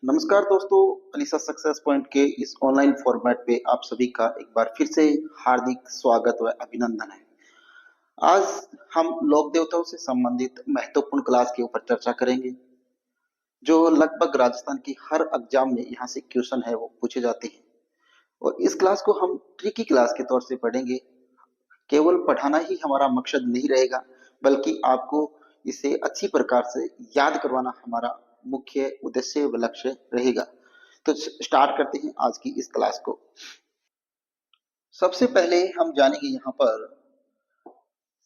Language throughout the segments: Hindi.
नमस्कार दोस्तों, अलीसा सक्सेस पॉइंट के इस ऑनलाइन फॉर्मेट पे आप सभी का एक बार फिर से हार्दिक स्वागत व अभिनंदन है। आज हम लोक देवताओं से संबंधित महत्वपूर्ण क्लास के ऊपर चर्चा करेंगे, जो लगभग राजस्थान की हर एग्जाम में यहाँ से क्वेश्चन है वो पूछे जाते हैं। और इस क्लास को हम ट्रिकी क्लास के तौर से पढ़ेंगे। केवल पढ़ाना ही हमारा मकसद नहीं रहेगा, बल्कि आपको इसे अच्छी प्रकार से याद करवाना हमारा मुख्य उद्देश्य व लक्ष्य रहेगा। तो स्टार्ट करते हैं आज की इस क्लास को। सबसे पहले हम जानेंगे यहाँ पर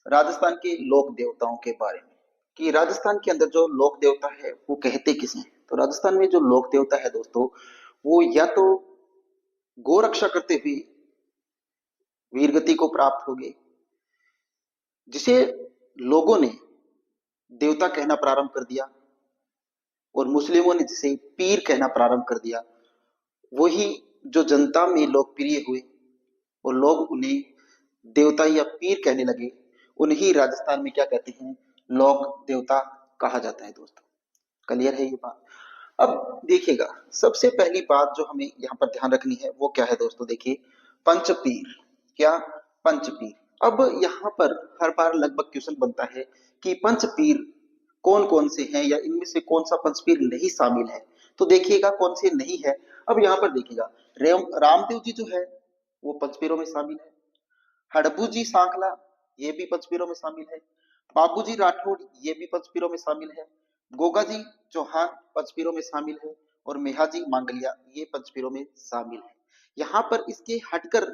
राजस्थान के लोक देवताओं के बारे में, कि राजस्थान के अंदर जो लोक देवता है वो कहते किसे हैं। तो राजस्थान में जो लोक देवता है दोस्तों, वो या तो गौ रक्षा करते हुए वीरगति को प्राप्त हो गए, जिसे लोगों ने देवता कहना प्रारंभ कर दिया, और मुस्लिमों ने जिसे पीर कहना प्रारंभ कर दिया। वही जो जनता में लोकप्रिय हुए और लोग उन्हें देवता या पीर कहने लगे, उन्हीं राजस्थान में क्या कहते हैं, लोक देवता कहा जाता है दोस्तों। क्लियर है ये बात। अब देखिएगा, सबसे पहली बात जो हमें यहाँ पर ध्यान रखनी है वो क्या है दोस्तों, देखिए पंचपीर। क्या? पंचपीर। अब यहाँ पर हर बार लगभग क्वेश्चन बनता है कि पंचपीर कौन कौन से हैं, या इनमें से कौन सा पंचपीर नहीं शामिल है। तो देखिएगा कौन से नहीं है। अब यहाँ पर देखिएगा, रामदेव जी जो है वो पंचपीरों में शामिल है। हड़बू जी सांकला ये भी पंचपीरों में शामिल है। बाबूजी राठौड़ ये भी पंचपीरों में शामिल है। गोगा जी चौहान पंचपीरों में शामिल है। और मेहाजी मांगलिया ये पंचपीरों में शामिल है। यहाँ पर इसके हटकर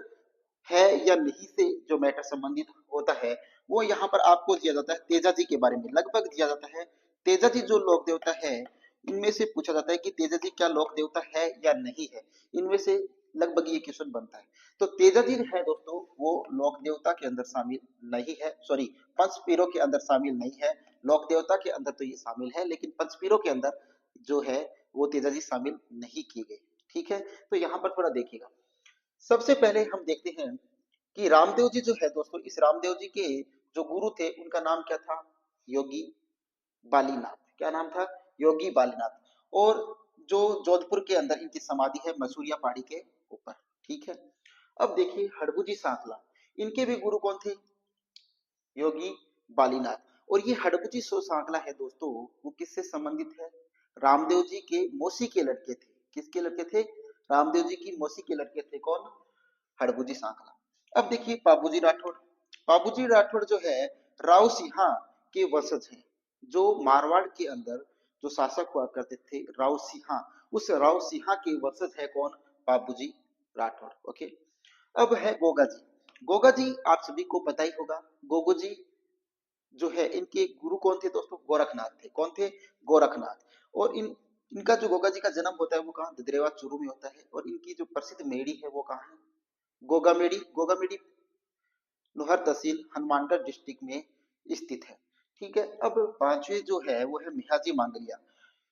है या नहीं से जो मैटर संबंधित होता है, वो यहाँ पर आपको दिया जाता है तेजा जी के बारे में लगभग दिया जाता है। तेजा जी जो लोक देवता है, इनमें से पूछा जाता है कि तेजा जी क्या लोक देवता है या नहीं है। इनमें से लगभग ये क्वेश्चन बनता है। तो तेजा जी है दोस्तों, वो लोक देवता के अंदर शामिल नहीं है, सॉरी पंचपीरों के अंदर शामिल नहीं है। लोक देवता के अंदर तो ये शामिल है, लेकिन पंचपीरों के अंदर जो है वो तेजा जी शामिल नहीं किए गए। ठीक है, तो यहाँ पर थोड़ा देखिएगा। सबसे पहले हम देखते हैं कि रामदेव जी जो है दोस्तों, इस रामदेव जी के जो गुरु थे उनका नाम क्या था, योगी बालीनाथ। क्या नाम था? योगी बालीनाथ। और जो जोधपुर के अंदर इनकी समाधि है मसूरिया पहाड़ी के ऊपर। ठीक है। अब देखिए हड़बूजी सांकला, इनके भी गुरु कौन थे? योगी बालीनाथ। और ये हड़बूजी सो सांकला है दोस्तों, वो किससे संबंधित है? रामदेव जी के मौसी के लड़के थे। किसके लड़के थे? रामदेव जी की मौसी के लड़के थे। कौन? हड़बूजी सांकला। अब देखिए बाबूजी राठौड़। बाबूजी राठौड़ जो है राव सिंहा के वंशज हैं। जो मारवाड़ के अंदर जो शासक हुआ करते थे राव सिंहा, उस राव सिंहा के वंशज है कौन? बाबूजी राठौड़। ओके। अब है गोगा जी। गोगा जी आप सभी को पता ही होगा। गोगो जी जो है इनके गुरु कौन थे दोस्तों? गोरखनाथ थे। कौन थे? गोरखनाथ। और इनका जो गोगा जी का जन्म होता है वो कहाँ? ददरेवा चूरू में होता है। और इनकी जो प्रसिद्ध मेड़ी है वो कहाँ है? गोगामेड़ी। गोगामेड़ी लोहर तहसील हनुमानगढ़ डिस्ट्रिक्ट में स्थित है। ठीक है। अब पांचवे जो है वो है मिहाजी मांगलिया।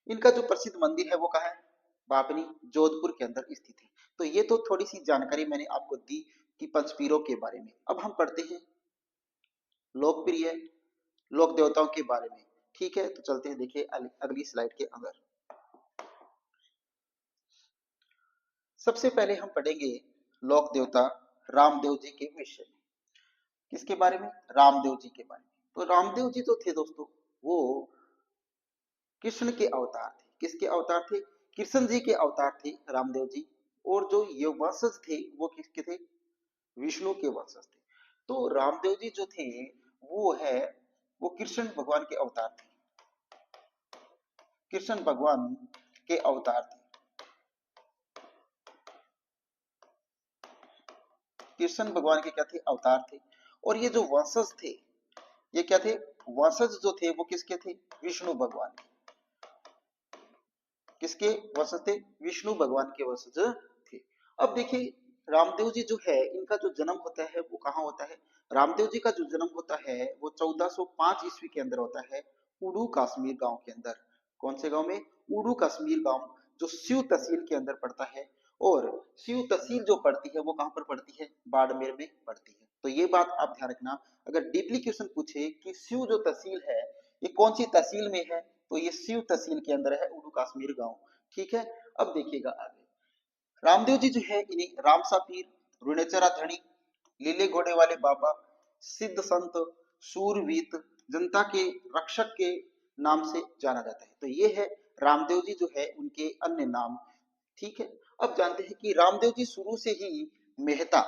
इनका जो प्रसिद्ध मंदिर है वो कहाँ है? बाबनी जोधपुर के अंदर स्थित है। तो ये तो थोड़ी सी जानकारी मैंने आपको दी कि पंचपीरों के बारे में। अब हम पढ़ते हैं लोकप्रिय लोक देवताओं के बारे में। ठीक है, तो चलते हैं, देखिए अगली स्लाइड के अंदर। सबसे पहले हम पढ़ेंगे लोक देवता रामदेव जी के विषय में। किसके बारे में? रामदेव जी के बारे में। तो रामदेव जी तो थे दोस्तों, वो कृष्ण के अवतार थे। किसके अवतार थे? कृष्ण जी के अवतार थे रामदेव जी। और जो ये वंशज थे वो किसके थे? विष्णु के वंशज थे। तो रामदेव जी जो थे वो है, वो कृष्ण भगवान के अवतार थे। कृष्ण भगवान के अवतार थे। कृष्ण भगवान के क्या थे? अवतार थे। और ये जो वंशज थे, ये क्या थे? वंशज जो थे वो किसके थे? विष्णु भगवान के। किसके वंशज थे? विष्णु भगवान के वंशज थे। अब देखिए रामदेव जी जो है, इनका जो जन्म होता है वो कहाँ होता है? रामदेव जी का जो जन्म होता है वो 1405 ईस्वी के अंदर होता है, उड़ू कश्मीर गांव के अंदर। कौन से गांव में? उड़ू कश्मीर गांव, जो सिव तहसील के अंदर पड़ता है। और सिव तहसील जो पड़ती है वो कहाँ पर पड़ती है? बाड़मेर में पड़ती है। तो ये बात आप ध्यान रखना। अगर डीपली क्वेश्चन पूछे कि सिव जो तहसील है ये कौन सी तहसील में है, तो ये सिव तहसील के अंदर है उड़ू कश्मीर गांव। ठीक है। अब देखिएगा आगे, रामदेव जी जो है इन्हें रामसा पीर, रुणेचरा धनी, लीले घोड़े वाले बाबा, सिद्ध संत, सूरवीत, जनता के रक्षक के नाम से जाना जाता है। तो ये है रामदेव जी जो है उनके अन्य नाम। ठीक है। अब जानते हैं कि रामदेव जी शुरू से ही मेहता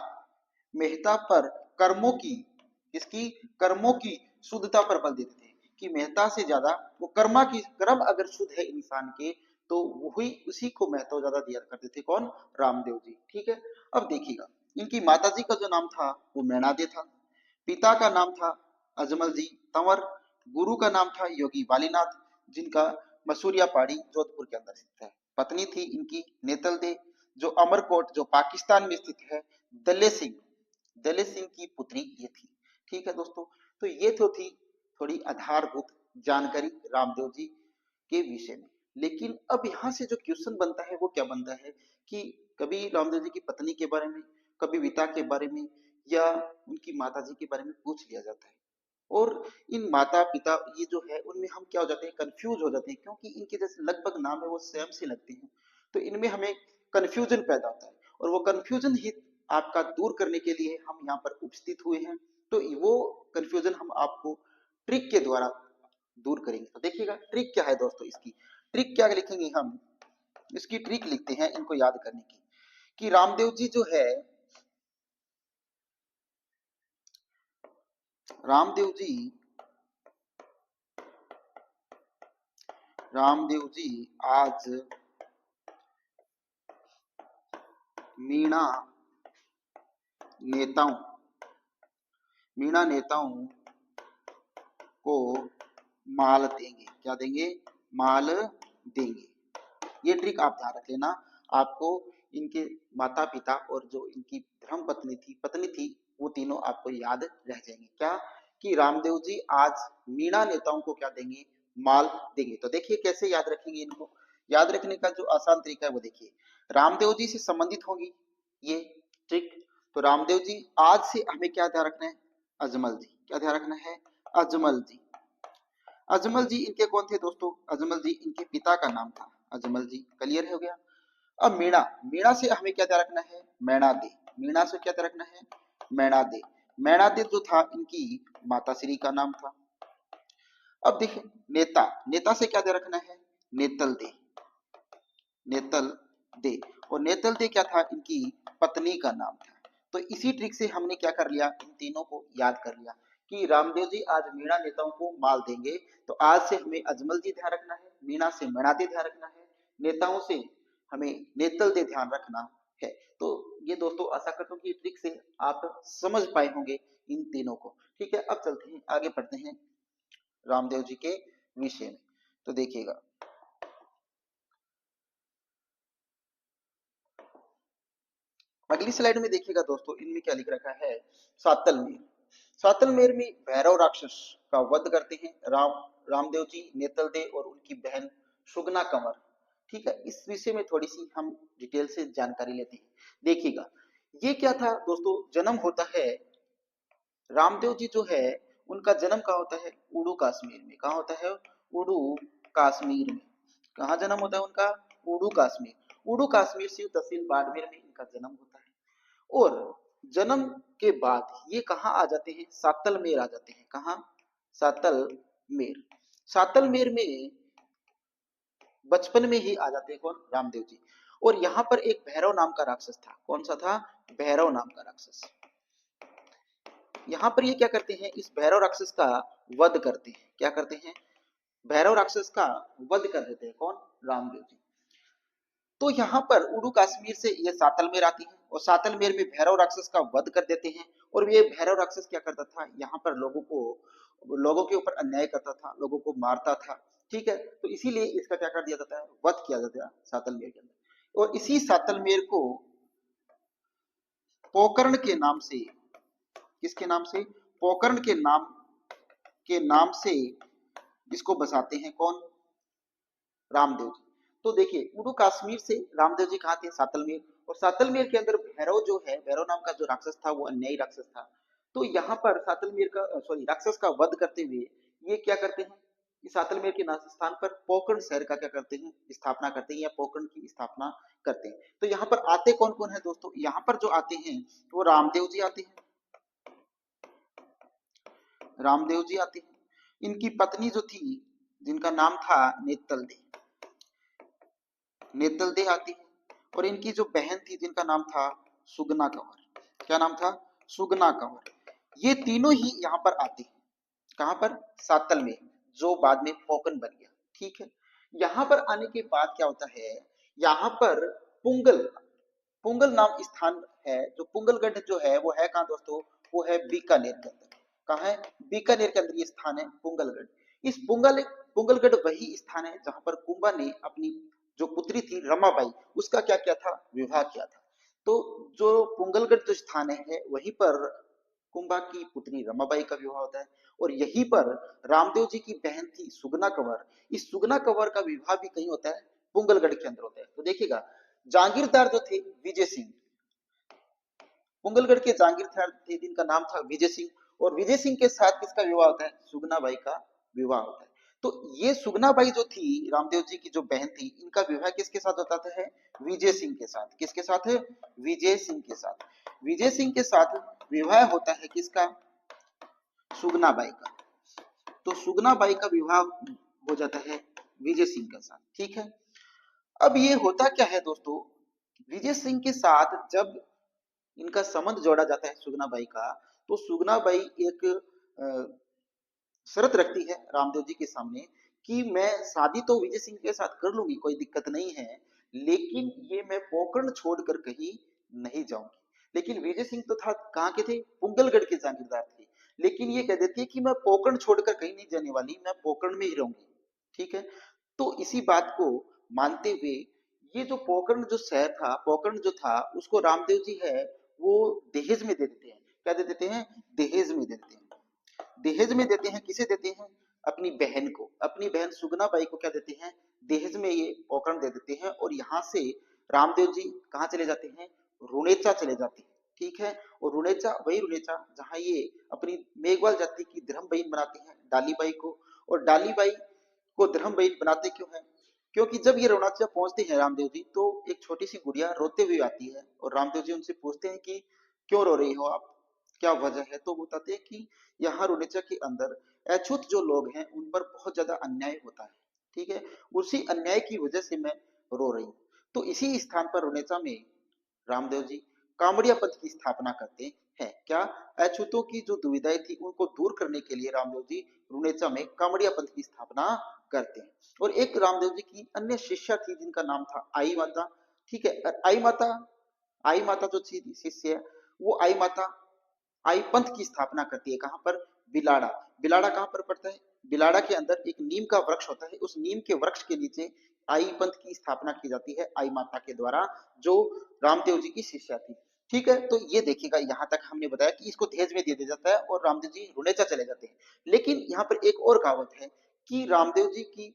मेहता पर कर्मों की इसकी कर्मों की शुद्धता पर बल देते थे कि मेहता से ज्यादा वो कर्म अगर शुद्ध है इंसान के तो वही उसी को महत्व ज्यादा दिया करते थे। कौन? रामदेव जी। ठीक है। अब देखिएगा, इनकी माता जी का जो नाम था वो मैनादे था, पिता का नाम था अजमल जी तंवर, गुरु का नाम था योगी वालीनाथ, जिनका मसूरिया पहाड़ी जोधपुर के अंदर स्थित है। पत्नी थी इनकी नेतल दे, जो अमरकोट जो पाकिस्तान में स्थित है, दले सिंह दले सिंह की पुत्री ये थी। ठीक है दोस्तों, तो ये तो थी थोड़ी आधारभूत जानकारी रामदेव जी के विषय में। लेकिन अब यहाँ से जो क्वेश्चन बनता है वो क्या बनता है कि कभी रामदेव जी की पत्नी के बारे में, कभी पिता के बारे में, या उनकी माता जी के बारे में पूछ लिया जाता है। और इन माता पिता ये जो है उनमें हम क्या हो जाते हैं, कंफ्यूज हो जाते हैं, क्योंकि इनके जैसे लगभग नाम है वो सेम से लगते हैं। तो इनमें हमें कंफ्यूजन पैदा होता है, और वो कंफ्यूजन ही आपका दूर करने के लिए हम यहाँ पर उपस्थित हुए हैं। तो वो कंफ्यूजन हम आपको ट्रिक के द्वारा दूर करेंगे। तो देखिएगा ट्रिक क्या है दोस्तों, इसकी ट्रिक क्या लिखेंगे हम, इसकी ट्रिक लिखते हैं इनको याद करने की, कि रामदेव जी रामदेव जी आज मीणा नेताओं मीणा नेताओं को माल देंगे। क्या देंगे? माल देंगे। ये ट्रिक आप ध्यान रख लेना। आपको इनके माता पिता और जो इनकी धर्म पत्नी थी वो तीनों आपको याद रह जाएंगे। क्या? कि रामदेव जी आज मीणा नेताओं को क्या देंगे? माल देंगे। तो देखिए कैसे याद रखेंगे इनको। याद रखने का जो आसान तरीका है वो देखिए, रामदेव जी से संबंधित होंगी ये ट्रिक। तो रामदेव जी आज से हमें क्या ध्यान रखना है? अजमल जी। क्या ध्यान रखना है? अजमल जी। अजमल जी इनके कौन थे दोस्तों? अजमल जी इनके पिता का नाम था अजमल जी। क्लियर हो गया। अब मीणा, मीणा से हमें क्या ध्यान रखना है? मैणा दे। मीणा से क्या ध्यान रखना है? मैणा दे। मैणा दे जो था इनकी माता श्री का नाम था। अब देखिए नेता, नेता से क्या ध्यान रखना है? नेतल दे। नेतल दे। और नेतल दे क्या था? इनकी पत्नी का नाम था। तो इसी ट्रिक से हमने क्या कर लिया, इन तीनों को याद कर लिया कि रामदेव जी आज मीणा नेताओं को माल देंगे। तो आज से हमें अजमल जी ध्यान रखना है, मीणा से मैणा दे ध्यान रखना है, नेताओं से हमें नेतल दे ध्यान रखना है। तो ये दोस्तों आशा करता हूँ कि ट्रिक से आप समझ पाए होंगे इन तीनों को। ठीक है। अब चलते हैं आगे, पढ़ते हैं रामदेव जी के विषय में। तो देखिएगा, अगली स्लाइड में देखिएगा दोस्तों, इनमें क्या लिख रखा है? सातलमेर। सातलमेर में भैरव राक्षस का वध करते हैं रामदेव जी, नेतल दे और उनकी बहन सुगना कंवर। ठीक है। इस विषय में थोड़ी सी हम डिटेल से जानकारी लेते हैं। देखिएगा ये क्या था दोस्तों, जन्म होता है रामदेव जी जो है उनका जन्म कहाँ होता है? उड़ू कश्मीर में। कहाँ होता है? उड़ू कश्मीर में। कहाँ जन्म होता है उनका? उड़ू कश्मीर। उड़ू कश्मीर से तहसील बाड़मेर में इनका जन्म होता है। और जन्म के बाद ये कहाँ आ जाते हैं? सातलमेर आ जाते हैं। कहाँ? सातलमेर। सातलमेर में बचपन में ही आ जाते हैं। कौन? रामदेव जी। और यहाँ पर एक भैरव नाम का राक्षस था। कौन सा था? भैरव नाम का राक्षस। यहाँ पर ये क्या करते हैं? इस भैरव राक्षस का वध करते हैं। क्या करते हैं? भैरव राक्षस का वध कर देते हैं। कौन? रामदेव जी। तो यहाँ पर उड़ू कश्मीर से ये सातलमेर आती है और सातलमेर में भैरव राक्षस का वध कर देते हैं। और ये भैरव राक्षस क्या करता था? यहाँ पर लोगों के ऊपर अन्याय करता था, लोगों को मारता था। ठीक है। तो इसीलिए इसका क्या कर दिया जाता है? वध किया जाता है सातलमेर के अंदर। और इसी सातलमेर को पोकर्ण के नाम से, किसके नाम से? पोकर्ण के नाम से इसको बसाते हैं। कौन? रामदेव जी। तो देखिए उड़ू कश्मीर से रामदेव जी कहाँ थे? सातलमेर। और सातलमेर के अंदर भैरव जो है, भैरव नाम का जो राक्षस था वो अन्यायी राक्षस था। तो यहाँ पर सातलमेर का राक्षस का वध करते हुए ये क्या करते हैं? इस सातलमेर के स्थान पर पोकरण शहर का क्या करते हैं, स्थापना करते हैं या पोकरण की स्थापना करते हैं। तो यहाँ पर आते कौन कौन है दोस्तों, यहाँ पर जो आते हैं वो रामदेव जी आते हैं, रामदेव जी आते हैं। इनकी पत्नी जो थी जिनका नाम था नेतल दे, नेतल दे आती है। और इनकी जो बहन थी जिनका नाम था सुगना कंवर, क्या नाम था, सुगना कंवर। ये तीनों ही यहाँ पर आते हैं, कहां पर, सातल में, जो बाद में पोकन बन गया। ठीक है, यहां पर आने के बाद क्या होता है, यहाँ पर पुंगल, पुंगल नाम स्थान है, जो पुंगलगढ़ जो है वो है कहाँ दोस्तों, वो है बीकानेर के अंदर। कहाँ है, बीकानेर के अंदर ये स्थान है पुंगलगढ़। इस पुंगलगढ़ वही स्थान है जहां पर कुंभा ने अपनी जो पुत्री थी रमाबाई, उसका क्या किया था, विवाह किया था। तो जो पुंगलगढ़ जो स्थान है वहीं पर कुंभा की पुत्री रमाबाई का विवाह होता है। और यहीं पर रामदेव जी की बहन थी सुगना कंवर, इस सुगना कंवर का विवाह भी कहीं होता है, पुंगलगढ़ के अंदर होता है। तो देखिएगा, जागीरदार जो थे विजय सिंह, पुंगलगढ़ के जागीरदार थे जिनका नाम था विजय सिंह, और विजय सिंह के साथ किसका विवाह होता है, सुगना बाई का विवाह होता है। तो ये सुगना बाई जो थी रामदेव जी की जो बहन थी, इनका विवाह किसके साथ होता है, विजय सिंह के साथ। किसके साथ है, विजय सिंह के साथ। विजय सिंह के साथ विवाह होता है किसका, सुगना बाई का। तो सुगना बाई का विवाह हो जाता है विजय सिंह के साथ। ठीक है, अब ये होता क्या है दोस्तों, विजय सिंह के साथ जब इनका संबंध जोड़ा जाता है सुगना बाई का, तो सुगना बाई एक शर्त रखती है रामदेव जी के सामने कि मैं शादी तो विजय सिंह के साथ कर लूंगी, कोई दिक्कत नहीं है, लेकिन ये मैं पोकरण छोड़कर कहीं नहीं जाऊंगी। लेकिन विजय सिंह तो था कहाँ के थे, पुंगलगढ़ के जागीरदार थे, लेकिन ये कह देती है कि मैं पोकरण छोड़कर कहीं नहीं जाने वाली, मैं पोकरण में ही रहूंगी। ठीक है, तो इसी बात को मानते हुए ये जो पोकरण जो शहर था, पोकरण जो था, उसको रामदेव जी है वो दहेज में दे देते हैं। क्या दे देते हैं, दहेज में दे देते हैं। दहेज में देते हैं, किसे देते हैं, अपनी बहन को, अपनी बहन सुगना बाई को क्या देते हैं, दहेज में ये पोकरण दे देते हैं। और यहाँ से रामदेव जी कहाँ चले जाते हैं, रुणेचा चले जाते हैं। ठीक है, और रुणेचा वही रुणेचा जहाँ ये अपनी मेघवाल जाति की धर्म बहन बनाते हैं डाली बाई को। और डाली बाई को धर्म बहन बनाते क्यों है, क्योंकि जब ये रुणाचल पहुंचते हैं रामदेव जी, तो एक छोटी सी गुड़िया रोते हुए आती है, और रामदेव जी उनसे पूछते हैं कि क्यों रो रही हो आप, क्या वजह है। तो बताते हैं कि यहाँ रुनेचा के अंदर अछूत जो लोग हैं उन पर बहुत ज्यादा अन्याय होता है। ठीक है, उसी अन्याय की वजह से मैं रो रही हूँ। तो इसी स्थान पर रुनेचा में रामदेव जी कामड़िया पंथ की स्थापना करते हैं। क्या, अछूतों की जो दुविधाएं थी उनको दूर करने के लिए रामदेव जी रुनेचा में कामड़िया पंथ की स्थापना करते हैं। और एक रामदेव जी की अन्य शिष्या थी जिनका नाम था आई माता। ठीक है, आई माता जो थी शिष्य है, वो आई माता आई पंथ की स्थापना करती है। कहां पर, बिलाड़ा। बिलाड़ा कहां पर पड़ता है, बिलाड़ा के अंदर एक नीम का वृक्ष होता है, उस नीम के वृक्ष के नीचे आई पंथ की स्थापना की जाती है आई माता के द्वारा, जो रामदेव जी की शिष्या थी। ठीक है, तो ये देखिएगा, यहाँ तक हमने बताया कि इसको दहेज में दे दिया जाता है और रामदेव जी रुनेचा चले जाते हैं। लेकिन यहाँ पर एक और कहावत है कि रामदेव जी की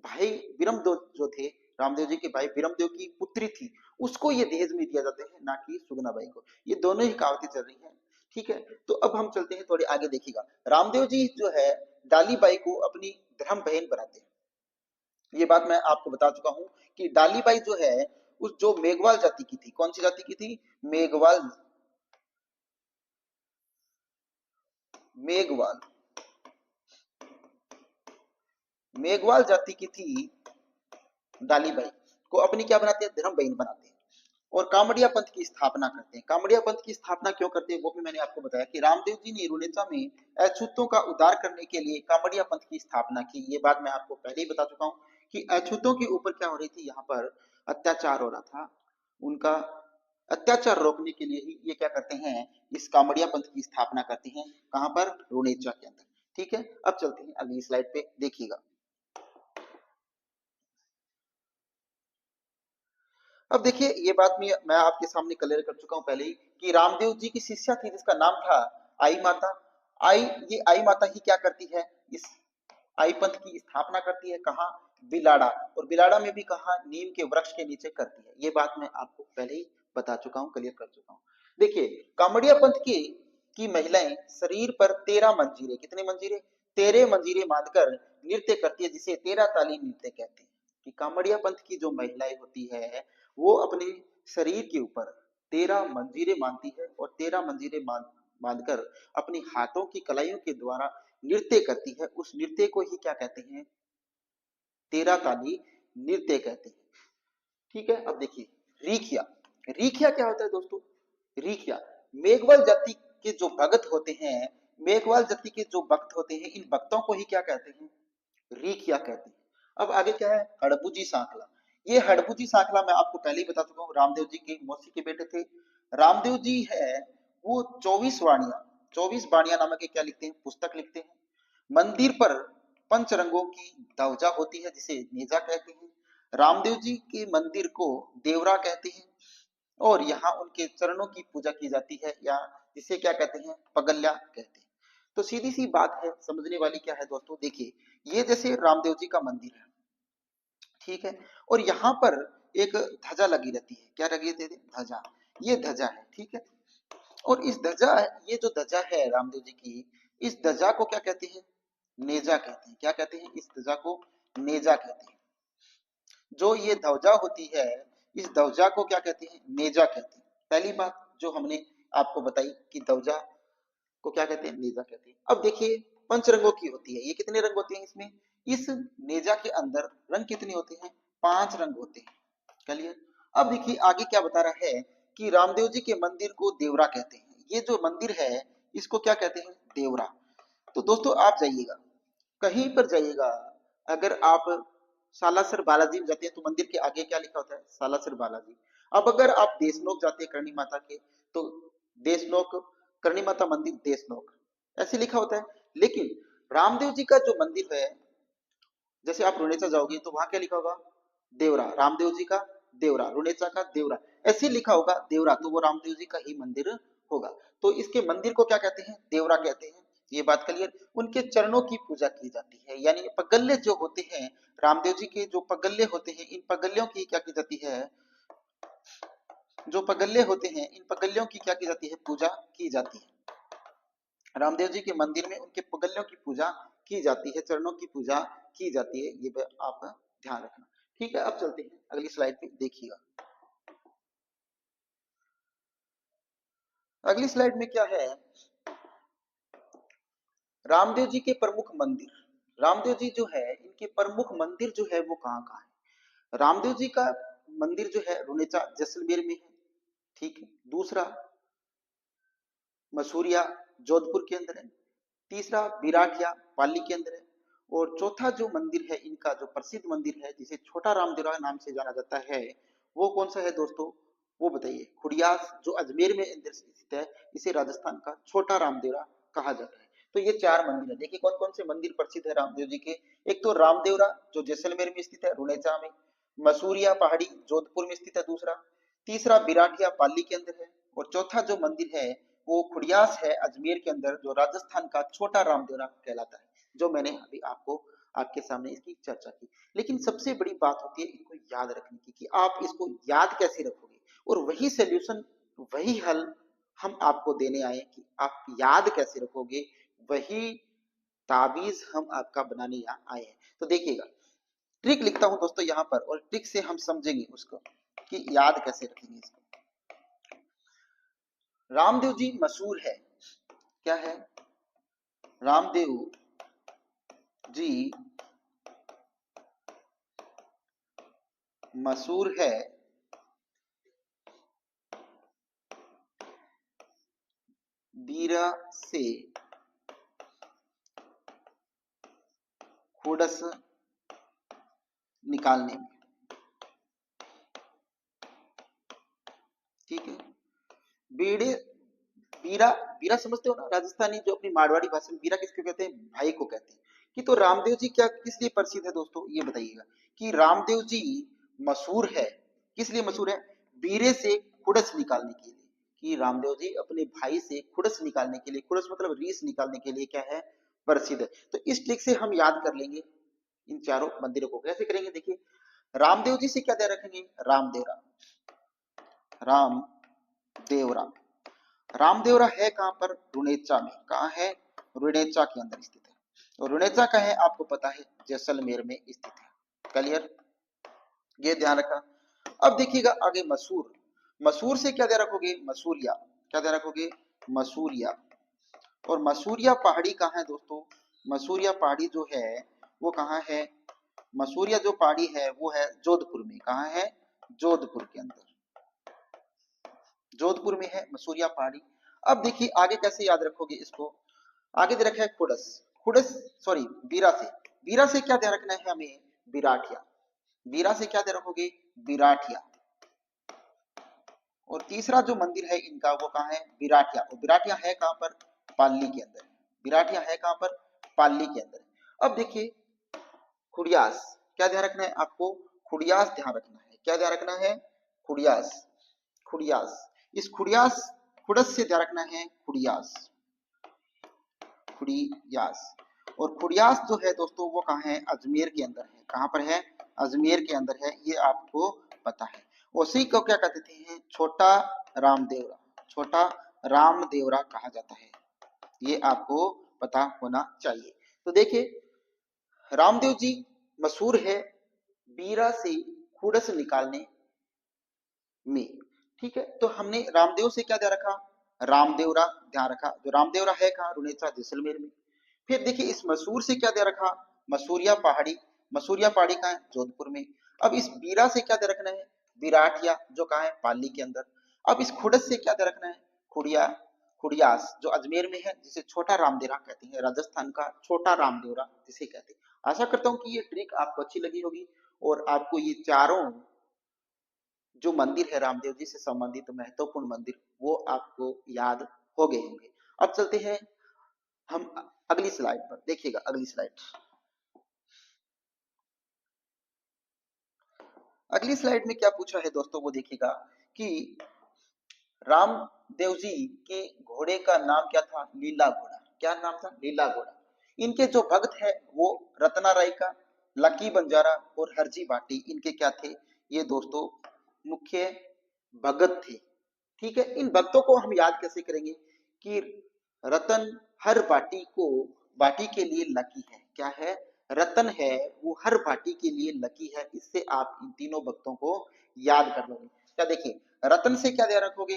भाई विरमदेव जो थे, रामदेव जी के भाई विरमदेव की पुत्री थी, उसको ये दहेज में दिया जाता है, ना कि सुगनाबाई को। ये दोनों ही कहावतें चल रही हैं। ठीक है, तो अब हम चलते हैं थोड़े आगे। देखिएगा, रामदेव जी जो है डालीबाई को अपनी धर्म बहन बनाते हैं। ये बात मैं आपको बता चुका हूं कि डालीबाई जो है उस जो मेघवाल जाति की थी, कौन सी जाति की थी, मेघवाल, मेघवाल, मेघवाल जाति की थी डालीबाई, को अपनी क्या बनाते हैं, धर्म बहन बनाते हैं। और कामड़िया पंथ की स्थापना करते हैं। कामड़िया पंथ की स्थापना क्यों करते हैं वो भी मैंने आपको बताया कि रामदेव जी ने रुनेचा में अछूतों का उद्धार करने के लिए कामड़िया पंथ की स्थापना की। ये बात मैं आपको पहले ही बता चुका हूँ कि अछूतों के ऊपर क्या हो रही थी, यहाँ पर अत्याचार हो रहा था। उनका अत्याचार रोकने के लिए ही ये क्या करते हैं, इस कामड़िया पंथ की स्थापना करते हैं। कहां पर, रुनेचा के अंदर। ठीक है, अब चलते हैं अगली स्लाइड पे, देखिएगा। अब देखिए, ये बात मैं आपके सामने क्लियर कर चुका हूं पहले ही कि रामदेव जी की शिष्या थी जिसका नाम था आई माता। आई, ये आई माता ही क्या करती है, इस आई पंथ की स्थापना करती है। कहाँ, बिलाड़ा। और बिलाड़ा में भी कहा, नीम के वृक्ष के नीचे करती है। ये बात मैं आपको पहले ही बता चुका हूं, क्लियर कर चुका हूं। देखिए, कामड़िया पंथ की महिलाएं शरीर पर 13 मंजीरे, कितने मंजीरे, तेरे मंजीरे बांधकर नृत्य करती है, जिसे तेरा ताली नृत्य कहते हैं। कि कामड़िया पंथ की जो महिलाएं होती है वो अपने शरीर के ऊपर 13 मंजीरे बांधती है और 13 मंजीरे बांधकर अपने हाथों की कलाइयों के द्वारा नृत्य करती है। उस नृत्य को ही क्या कहते हैं? तेरा ताली नृत्य कहते हैं। ठीक है, अब देखिए रीखिया। रीखिया क्या होता है दोस्तों? रीखिया मेघवाल जाति के जो भगत होते हैं, मेघवाल जाति के जो भक्त होते हैं, इन भक्तों को ही क्या कहते हैं? रीखिया कहते हैं। अब आगे क्या है? हड़बुजी सांखला। ये हड़बुजी सांखला मैं आपको पहले ही बता चुका हूँ, रामदेव जी के मौसी के बेटे थे। रामदेव जी है वो 24 वाणियां नामक एक क्या लिखते हैं? पुस्तक लिखते हैं। मंदिर पर पंच रंगों की ध्वजा होती है, जिसे नेजा कहते हैं। रामदेव जी के मंदिर को देवरा कहते हैं और यहाँ उनके चरणों की पूजा की जाती है, या जिसे क्या कहते हैं? पगल्या कहते हैं। तो सीधी सी बात है, समझने वाली क्या है दोस्तों? देखिए, ये जैसे रामदेव जी का मंदिर है, ठीक है, और यहाँ पर एक ध्वजा लगी रहती है। क्या लगी रहती है? ध्वजा। ये ध्वजा है, ठीक है। और इस ध्वजा, ये जो ध्वजा है रामदेव जी की, इस ध्वजा को क्या कहते हैं? नेजा कहते हैं। क्या कहते हैं? इस ध्वजा को नेजा कहते हैं। जो ये ध्वजा होती है, इस ध्वजा को क्या कहते हैं? नेजा कहते हैं। पहली बात जो हमने आपको बताई कि ध्वजा को क्या कहते हैं? नेजा कहते हैं। अब देखिए, पंच रंगों की होती है। ये कितने रंग होते हैं इसमें? इस नेजा के अंदर रंग कितने होते हैं? 5 रंग होते हैं। क्लियर? अब देखिए आगे क्या बता रहा है कि रामदेव जी के मंदिर को देवरा कहते हैं। ये जो मंदिर है इसको क्या कहते हैं? देवरा। तो दोस्तों आप जाइएगा, कहीं पर जाइएगा, अगर आप सालासर बालाजी में जाते हैं तो मंदिर के आगे क्या लिखा होता है? सालासर बालाजी। अब अगर आप देशनोक जाते हैं करणी माता के, तो देशनोक करणी माता मंदिर देशनोक ऐसे लिखा होता है। लेकिन रामदेव जी का जो मंदिर है, जैसे आप रुनेचा जाओगे तो वहां क्या लिखा होगा? देवरा। रामदेव जी का देवरा, रुनेचा का देवरा, ऐसे लिखा होगा देवरा, तो वो रामदेव जी का ही मंदिर होगा। तो इसके मंदिर को क्या कहते हैं? देवरा कहते हैं। ये बात क्लियर? उनके चरणों की पूजा की जाती है, यानी पगल्ले जो होते हैं, रामदेव जी के जो पगल्ले होते हैं, इन पगल्यों की क्या की जाती है? जो पगल्ले होते हैं, इन पगल्यों की क्या की जाती है? पूजा की जाती है। रामदेव जी के मंदिर में उनके पगल्यों की पूजा की जाती है, चरणों की पूजा की जाती है। ये आप ध्यान रखना। ठीक है, अब चलते हैं अगली स्लाइड पे, देखिएगा। अगली स्लाइड में क्या है? रामदेव जी के प्रमुख मंदिर। रामदेव जी जो है, इनके प्रमुख मंदिर जो है वो कहाँ कहाँ है? रामदेव जी का मंदिर जो है रुनेचा जैसलमेर में है, ठीक है। दूसरा मसूरिया जोधपुर के अंदर है। तीसरा बिराटिया पाली के अंदर है। और चौथा जो मंदिर है इनका, जो प्रसिद्ध मंदिर है जिसे छोटा रामदेवरा नाम से जाना जाता है, वो कौन सा है दोस्तों? वो बताइए। खुडियास जो अजमेर में अंदर स्थित है, इसे राजस्थान का छोटा रामदेवरा कहा जाता है। तो ये 4 मंदिर है। देखिए कौन कौन से मंदिर प्रसिद्ध है रामदेव जी के। एक तो रामदेवरा जो जैसलमेर में स्थित है रुनेचा में। मसूरिया पहाड़ी जोधपुर में स्थित है दूसरा। तीसरा बिराटिया पाली के अंदर है। और चौथा जो मंदिर है वो खुडियास है अजमेर के अंदर, जो राजस्थान का छोटा रामदेवरा कहलाता है, जो मैंने अभी आपको आपके सामने इसकी चर्चा की। लेकिन सबसे बड़ी बात होती है इनको याद रखने की, कि आप इसको याद कैसे रखोगे, और वही सॉल्यूशन, वही हल हम आपको देने आए कि आप याद कैसे रखोगे, वही ताबीज हम आपका बनाने यहाँ आए हैं। तो देखिएगा, ट्रिक लिखता हूं दोस्तों यहाँ पर, और ट्रिक से हम समझेंगे उसको कि याद कैसे रखेंगे इसको। रामदेव जी मशहूर है, क्या है? रामदेव जी मशहूर है बीरा से खुडस निकालने में, ठीक है। बीड़े, बीरा, बीरा समझते हो ना, राजस्थानी जो अपनी मारवाड़ी भाषा में बीरा किसको कहते हैं? भाई को कहते हैं। कि तो रामदेव जी क्या किस लिए प्रसिद्ध है दोस्तों, ये बताइएगा। कि रामदेव जी मशहूर है, किस लिए मशहूर है? बीरे से खुड़स निकालने के लिए। कि रामदेव जी अपने भाई से खुड़स निकालने के लिए, खुड़स मतलब रीस निकालने के लिए क्या है? प्रसिद्ध है। तो इस ट्रिक से हम याद कर लेंगे इन चारों मंदिरों को। कैसे करेंगे? देखिए, रामदेव जी से क्या दे रखेंगे? रामदेवरा। रामदेवरा, रामदेवरा है कहां पर? रुनेचा में। कहां है? रुनेचा के अंदर स्थित है। और रुनेजा का है आपको पता है जैसलमेर में स्थित है। क्लियर, ये ध्यान रखा। अब देखिएगा आगे मसूर। मसूर से क्या ध्यान रखोगे, मसूरिया। क्या ध्यान रखोगे, मसूरिया। और मसूरिया पहाड़ी कहाँ है दोस्तों, मसूरिया पहाड़ी जो है वो कहाँ है, मसूरिया जो पहाड़ी है वो है जोधपुर में। कहाँ है, जोधपुर के अंदर, जोधपुर में है मसूरिया पहाड़ी। अब देखिए आगे कैसे याद रखोगे इसको, आगे दे रखा है खुडस। खुडस सॉरी बीरा से, बीरा से क्या ध्यान रखना है हमें, बिराटिया। बीरा से क्या ध्यान रखोगे, बिराटिया। और तीसरा जो मंदिर है इनका वो कहाँ है, बिराटिया। और बिराटिया है कहाँ पर, पाली के अंदर। बिराटिया है कहाँ पर, पाली के अंदर। अब देखिए खुड़ियास, क्या ध्यान रखना है आपको, खुड़ियास ध्यान रखना है। क्या ध्यान रखना है, खुड़ियास। खुड़ियास, इस खुड़ियास, खुड़स से ध्यान रखना है खुड़ियास, खुड़ियास। और खुड़ियास जो है दोस्तों वो कहाँ है, अजमेर के अंदर है। कहाँ पर है, अजमेर के अंदर है, ये आपको पता है। उसी को क्या कहते हैं, छोटा रामदेवरा। छोटा रामदेवरा कहा जाता है, ये आपको पता होना चाहिए। तो देखिए रामदेव जी मशहूर है बीरा से खुडस निकालने में। ठीक है, तो हमने रामदेव से क्या ध्यान रखा, रामदेवरा ध्यान रखा। जो रामदेवरा है कहाँ, रुनेसा जैसलमेर में। फिर देखिए इस मसूर से क्या ध्यान रखा, मसूरिया पहाड़ी। मसूरिया पहाड़ी कहाँ है, जोधपुर में। अब इस बीरा से क्या ध्यान रखना है, बिराटिया जो कहाँ है, पाली के अंदर। अब इस खुडस से क्या ध्यान रखना है, खुड़िया, खुड़ियास जो अजमेर में है, जिसे छोटा रामदेवरा कहते हैं, राजस्थान का छोटा रामदेवरा जिसे कहते हैं। आशा करता हूँ कि ये ट्रिक आपको अच्छी लगी होगी और आपको ये चारों जो मंदिर है रामदेव जी से संबंधित महत्वपूर्ण मंदिर वो आपको याद हो गए होंगे। अब चलते हैं हम अगली स्लाइड पर, देखिएगा अगली स्लाइड। अगली स्लाइड में क्या पूछा है दोस्तों वो देखिएगा कि रामदेव जी के घोड़े का नाम क्या था, लीला घोड़ा। क्या नाम था, लीला घोड़ा। इनके जो भक्त है वो रत्ना राय का, लकी बंजारा और हरजी भाटी, इनके क्या थे, ये दोस्तों मुख्य भगत थे। ठीक है, इन भक्तों को हम याद कैसे करेंगे कि रतन हर बाटी को, बाटी के लिए लकी है। क्या है, रतन है वो हर बाटी के लिए लकी है। इससे आप इन तीनों भक्तों को याद कर लोगे। क्या देखिए रतन से क्या ध्यान रखोगे,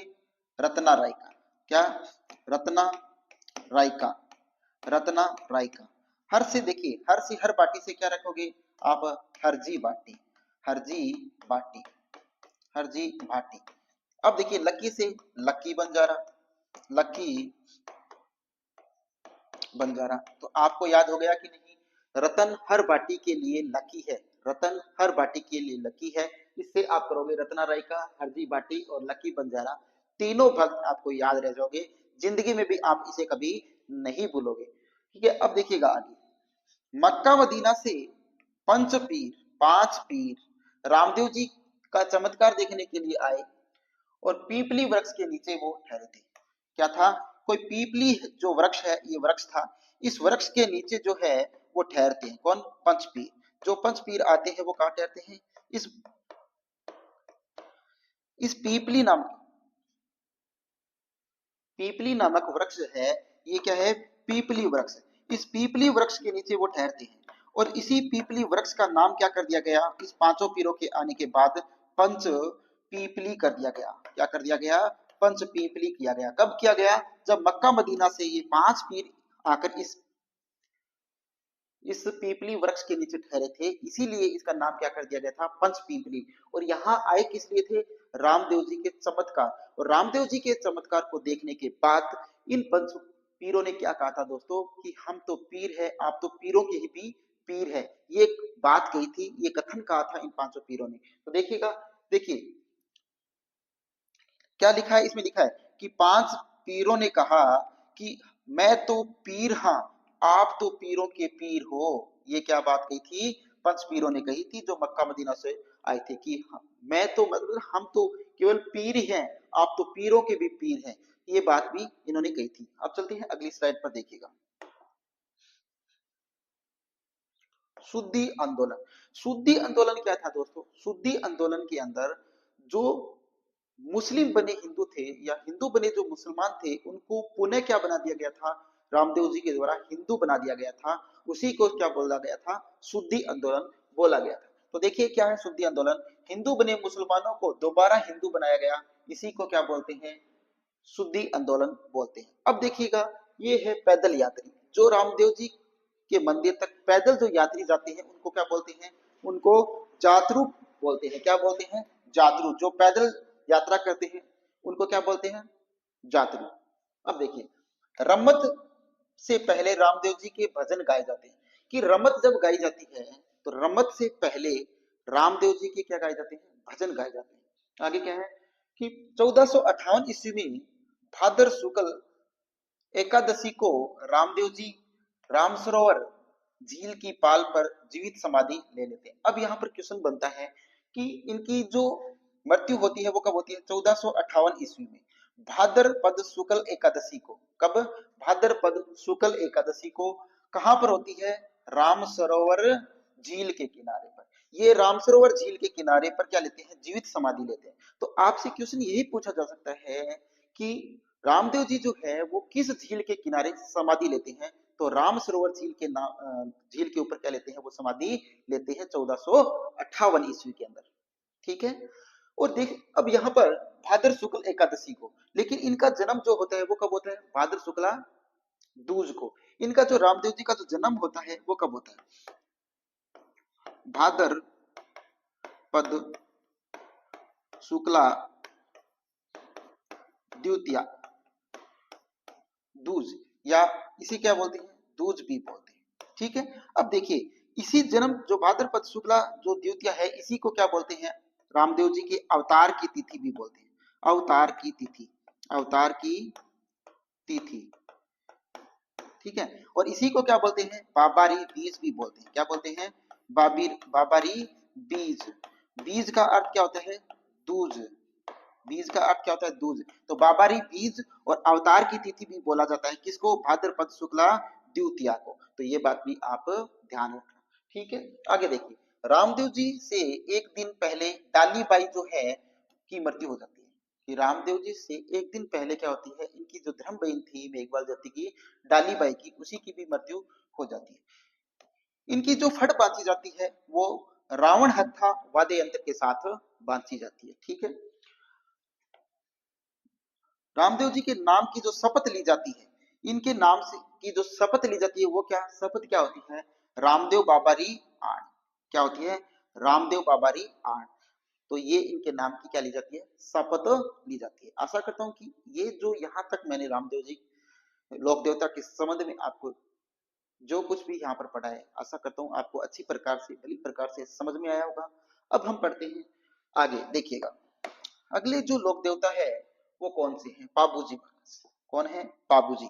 रत्ना राय का। क्या, रत्ना राय का, रत्ना राय का। हर से देखिए, हर से हर बाटी से क्या रखोगे आप, हरजी बाटी, हरजी बाटी, हरजी भाटी। अब देखिए लकी से लकी बंजारा, लकी बंजारा। तो आपको याद हो गया कि नहीं, रतन हर बाटी के लिए लकी है, रतन हर बाटी के लिए लकी है। इससे आप करोगे रत्ना राय का, हरजी बाटी और लकी बंजारा, तीनों भक्त आपको याद रह जाओगे, जिंदगी में भी आप इसे कभी नहीं भूलोगे। ठीक है, अब देखिएगा आगे, मक्का मदीना से पंच पीर, पांच पीर रामदेव जी का चमत्कार देखने के लिए आए और पीपली वृक्ष के नीचे वो ठहरे थे। क्या था, कोई पीपली जो वृक्ष है, ये वृक्ष था, इस वृक्ष के नीचे जो है वो ठहरते हैं। कौन, पंचपीर। जो पंचपीर आते हैं वो कहाँ ठहरते हैं, इस पीपली नामक वृक्ष है, ये क्या है, पीपली वृक्ष। इस पीपली वृक्ष के नीचे वो ठहरते हैं। और इसी पीपली वृक्ष का नाम क्या कर दिया गया, इस पांचों पीरों के आने के बाद पंच पीपली कर दिया गया। क्या कर दिया गया, पंच पीपली किया गया। कब किया गया, जब मक्का मदीना से ये पांच पीर आकर इस पीपली वृक्ष के नीचे ठहरे थे, इसीलिए इसका नाम क्या कर दिया गया था, पंच पीपली। और यहाँ आए किस लिए थे, रामदेव जी के चमत्कार। और रामदेव जी के चमत्कार को देखने के बाद इन पंच पीरों ने क्या कहा था दोस्तों, कि हम तो पीर है, आप तो पीरों के ही भी पीर है। ये एक बात कही थी, ये कथन कहा था इन पांचों पीरों ने। तो देखिएगा, देखिए क्या लिखा है इसमें, लिखा है कि पांच पीरों ने कहा कि मैं तो पीर हाँ, आप तो पीरों के पीर हो। ये क्या बात कही थी, पंच पीरों ने कही थी जो मक्का मदीना से आए थे कि मैं तो मतलब हम तो केवल पीर ही हैं, आप तो पीरों के भी पीर हैं। ये बात भी इन्होंने कही थी। अब चलते हैं अगली स्लाइड पर, देखिएगा शुद्धि आंदोलन। शुद्धि आंदोलन क्या था दोस्तों, शुद्धि आंदोलन के अंदर जो मुस्लिम बने हिंदू थे या हिंदू बने जो मुसलमान थे, उनको पुनः क्या बना दिया गया था, रामदेव जी के द्वारा हिंदू बना दिया गया था। उसी को क्या बोला गया था, शुद्धि आंदोलन बोला गया था। तो देखिए क्या है शुद्धि आंदोलन, हिंदू बने मुसलमानों को दोबारा हिंदू बनाया गया, इसी को क्या बोलते हैं, शुद्धि आंदोलन बोलते हैं। अब देखिएगा ये है पैदल यात्री, जो रामदेव जी के मंदिर तक पैदल जो यात्री जाते हैं उनको क्या बोलते हैं, उनको जातरू बोलते हैं। क्या बोलते हैं, जातरू। जो पैदल यात्रा करते हैं उनको क्या बोलते हैं, जातरू। अब देखिए रमत से पहले रामदेव जी के भजन गाए जाते हैं, कि रमत जब गाई जाती है तो रमत से पहले रामदेव जी के क्या गाए जाते हैं, भजन गाए जाते हैं। आगे क्या है कि 1458 ईस्वी में भादर शुक्ल एकादशी को रामदेव जी राम सरोवर झील की पाल पर जीवित समाधि ले लेते हैं। अब यहाँ पर क्वेश्चन बनता है कि इनकी जो मृत्यु होती है वो कब होती है, 1458 ईस्वी में भाद्रपद शुक्ल एकादशी को। कब, भाद्रपद शुक्ल एकादशी को। कहां पर होती है, राम सरोवर झील के किनारे पर। ये राम सरोवर झील के किनारे पर क्या लेते हैं, जीवित समाधि लेते हैं। तो आपसे क्वेश्चन यही पूछा जा सकता है कि रामदेव जी जो है वो किस झील के किनारे समाधि लेते हैं, तो राम सरोवर झील के नाम, झील के ऊपर क्या लेते हैं, वो समाधि लेते हैं 1458 ईस्वी के अंदर। ठीक है। और देख अब यहाँ पर भाद्र शुक्ल एकादशी को, लेकिन इनका जन्म जो होता है वो कब होता है, भाद्र शुक्ला दूज को। इनका जो रामदेव जी का जो जन्म होता है वो कब होता है, भाद्र पद शुक्ला द्वितीया दूज, या इसे क्या बोलते हैं, दूज भी बोलते हैं। ठीक है। अब देखिए इसी जन्म जो भाद्रपद शुक्ला जो द्वितीया है, इसी को क्या बोलते हैं, रामदेव जी के अवतार की तिथि भी बोलते हैं। अवतार की तिथि, अवतार की तिथि। ठीक है। और इसी को क्या बोलते हैं, बाबारी बीज भी बोलते हैं। क्या बोलते हैं, बाबारी बीज। बीज का अर्थ क्या होता है, दूज। बीज का अर्थ क्या होता है, दूज। तो बाबारी बीज और अवतार की तिथि भी बोला जाता है किसको, भाद्रपद शुक्ला द्वितीया को। तो ये बात भी आप ध्यान रखना। ठीक है। आगे देखिए रामदेव जी से एक दिन पहले डाली बाई जो है की मृत्यु हो जाती है। कि रामदेव जी से एक दिन पहले क्या होती है, इनकी जो धर्म बहन थी मेघवाल जाति की डाली बाई की, उसी की भी मृत्यु हो जाती है। इनकी जो फट बांधी जाती है वो रावण हत्था वाद्य यंत्र के साथ बांधी जाती है। ठीक है। रामदेव जी के नाम की जो शपथ ली जाती है, इनके नाम से की जो शपथ ली जाती है वो क्या, शपथ क्या होती है, रामदेव बाबारी आण। क्या होती है, रामदेव बाबारी आण। तो ये इनके नाम की क्या ली जाती है, शपथ ली जाती है। आशा करता हूं कि ये जो यहाँ तक मैंने रामदेव जी लोक देवता के संबंध में आपको जो कुछ भी यहाँ पर पढ़ा है, आशा करता हूँ आपको अच्छी प्रकार से भली प्रकार से समझ में आया होगा। अब हम पढ़ते हैं आगे। देखिएगा अगले जो लोक देवता है वो कौन से हैं, पाबूजी महाराज। कौन है, पाबूजी।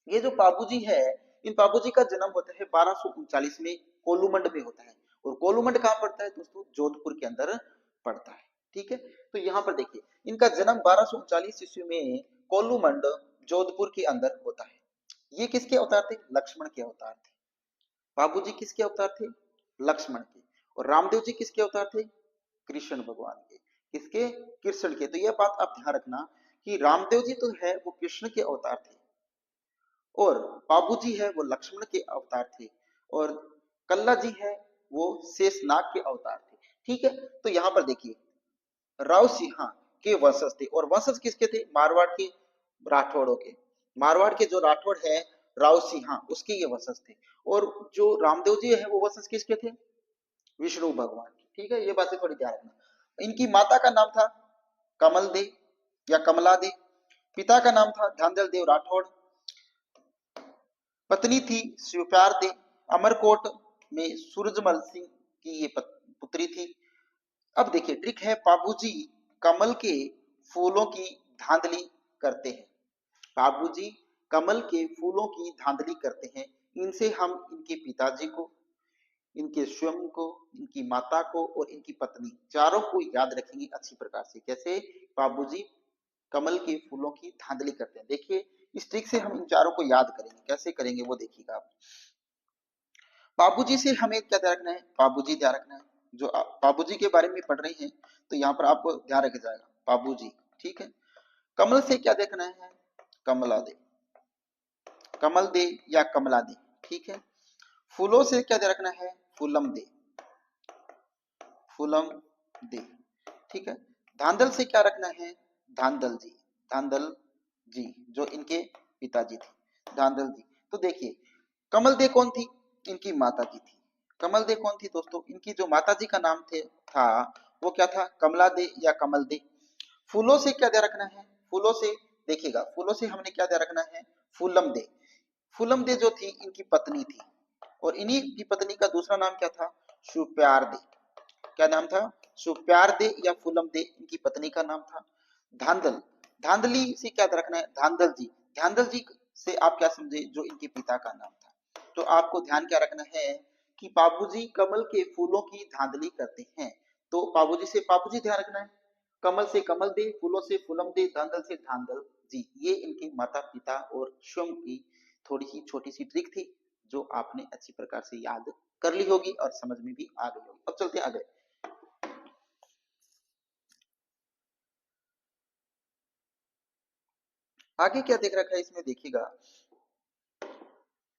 ये जो पाबूजी है, इन पाबूजी का जन्म होता है 1239 में, कोलूमंड में होता है। और कोलूमंड कहाँ पड़ता है दोस्तों, जोधपुर के अंदर पड़ता है। ठीक है। तो यहाँ पर देखिए इनका जन्म 1239 ईस्वी में कोलूमंड जोधपुर के अंदर होता है। ये किसके अवतार थे, लक्ष्मण के अवतार थे। बाबूजी किसके अवतार थे, लक्ष्मण के। और रामदेव जी किसके अवतार थे, कृष्ण भगवान के। किसके, कृष्ण के। तो यह बात आप ध्यान रखना कि रामदेव जी तो है वो कृष्ण के अवतार थे, और बाबूजी है वो लक्ष्मण के अवतार थे, और कल्ला जी है वो शेषनाग के अवतार थे। ठीक है। तो यहाँ पर देखिए राव सिंहा के वंशज थे, और वंशज किसके थे, मारवाड़ के राठौड़ों के। मारवाड़ के जो राठौड़ है राव सिंहा, उसके ये वंशज थे। और जो रामदेव जी है वो वंशज किसके थे, विष्णु भगवान की। ठीक है। ये बातें थोड़ी ध्यान रखना। इनकी माता का नाम था कमल दे या कमला दे, पिता का नाम था धांधल देव राठौड़, पत्नी थी शिवप्यार दे। अमरकोट में सूरजमल सिंह की ये पुत्री थी। अब देखिए ट्रिक है, बाबूजी कमल के फूलों की धांधली करते हैं। बाबूजी कमल के फूलों की धांधली करते हैं। इनसे हम इनके पिताजी को, इनके स्वयं को, इनकी माता को और इनकी पत्नी चारों को याद रखेंगे अच्छी प्रकार से। कैसे, बाबूजी कमल के फूलों की धांधली करते हैं। देखिए इस ट्रिक से हम इन चारों को याद करेंगे, कैसे करेंगे वो देखिएगा आप। बाबूजी से हमें क्या ध्यान रखना है, बाबूजी ध्यान रखना है। जो आप बाबूजी के बारे में पढ़ रहे हैं तो यहाँ पर आपको ध्यान रखा जाएगा बाबूजी। ठीक है। कमल से क्या देखना है, कमला दे, कमल दे या कमला दे। ठीक है। फूलों से क्या दे रखना है, फूलम दे, फूलम दे, ठीक है। धांधल से क्या रखना है, धांधल जी, धांधल जी, जो इनके पिताजी थे, धांधल जी। तो देखिए कमल दे कौन थी, इनकी माता जी थी। कमल दे कौन थी दोस्तों, इनकी जो माता जी का नाम थे था वो क्या था, कमला दे या कमल दे। फूलों से क्या दे रखना है, फूलों से देखिएगा, फूलों से हमने क्या दे रखना है, फूलम दे। फूलम दे जो थी इनकी पत्नी थी, और इन्हीं की पत्नी का दूसरा नाम क्या था, सुप्यार दे। क्या नाम था, सुप्यार दे या फूलम दे इनकी पत्नी का नाम था। धांधल, धांधली से क्या रखना है, धांधल जी। धांधल जी से आप क्या समझे, जो इनके पिता का नाम था। तो आपको ध्यान क्या रखना है कि बाबूजी कमल के फूलों की धांधली करते हैं, तो बाबूजी से बाबूजी ध्यान रखना है, कमल से कमल दे, फूलों से फूलम दे, धांधल से धांधल जी। ये इनके माता पिता और स्वयं की थोड़ी सी छोटी सी ट्रिक थी, जो आपने अच्छी प्रकार से याद कर ली होगी और समझ में भी आ गई होगी। अब चलते आगे। आगे क्या देख रखा है इसमें देखिएगा,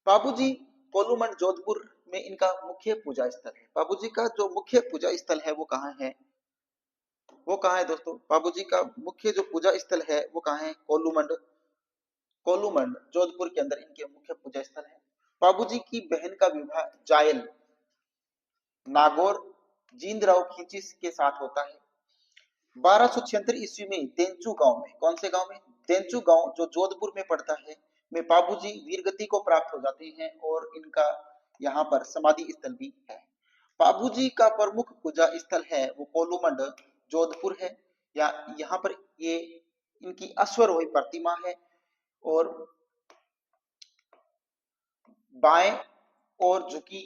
बाबूजी कोलूमंड जोधपुर में इनका मुख्य पूजा स्थल है। बाबूजी का जो मुख्य पूजा स्थल है वो कहाँ है, वो कहाँ है दोस्तों, बाबूजी का मुख्य जो पूजा स्थल है वो कहाँ है, कोलूमंड, कोलूमंड जोधपुर के अंदर इनके मुख्य पूजा स्थल है। बाबूजी की बहन का विवाह जायल नागौर जींदराव खींची के साथ होता है 1276 ईस्वी में तेंचू गांव में। कौन से गांव में, तेंचू गांव जो जोधपुर में पड़ता है, में बाबूजी वीरगति को प्राप्त हो जाते हैं और इनका यहाँ पर समाधि स्थल भी है। बाबूजी का प्रमुख पूजा स्थल है वो कोलूमंड जोधपुर है, या यहाँ पर ये इनकी अश्वरोही प्रतिमा है, और बाएं और झुकी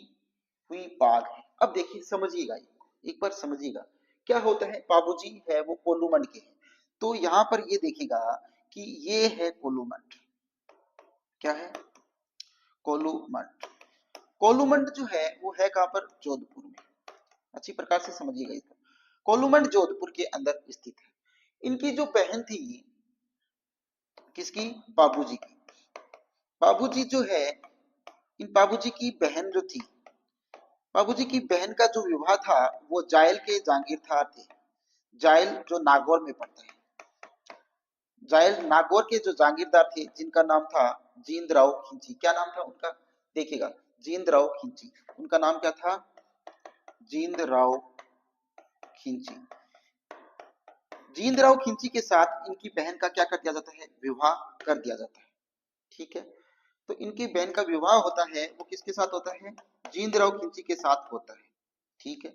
हुई बाघ है। अब देखिए समझिएगा, एक बार समझिएगा क्या होता है, बाबूजी है वो कोलूमंड के हैं, तो यहाँ पर ये देखिएगा कि ये है कोलूमंड, क्या है, कोलूमंड। कोलूमंड जो है वो है कहाँ पर, जोधपुर में। अच्छी प्रकार से समझिएगा इसको, कोलूमंड जोधपुर के अंदर स्थित है। इनकी जो बहन थी, किसकी, बाबूजी की, बाबूजी जो है, इन बाबूजी की बहन जो थी, बाबूजी की बहन का जो विवाह था वो जायल के जागीरदार थे। जायल जो नागौर में पड़ता है, जायल नागौर के जो जागीरदार थे जिनका नाम था जींदराव खिंची। क्या नाम था उनका, देखिएगा, जींदराव खिंची, उनका नाम क्या था, जींदराव खिंची। जींदराव खिंची के साथ इनकी बहन का क्या कर दिया जाता है, विवाह कर दिया जाता है, ठीक है। तो इनकी बहन का विवाह होता है वो किसके साथ होता है, जींदराव खिंची के साथ होता है, ठीक है।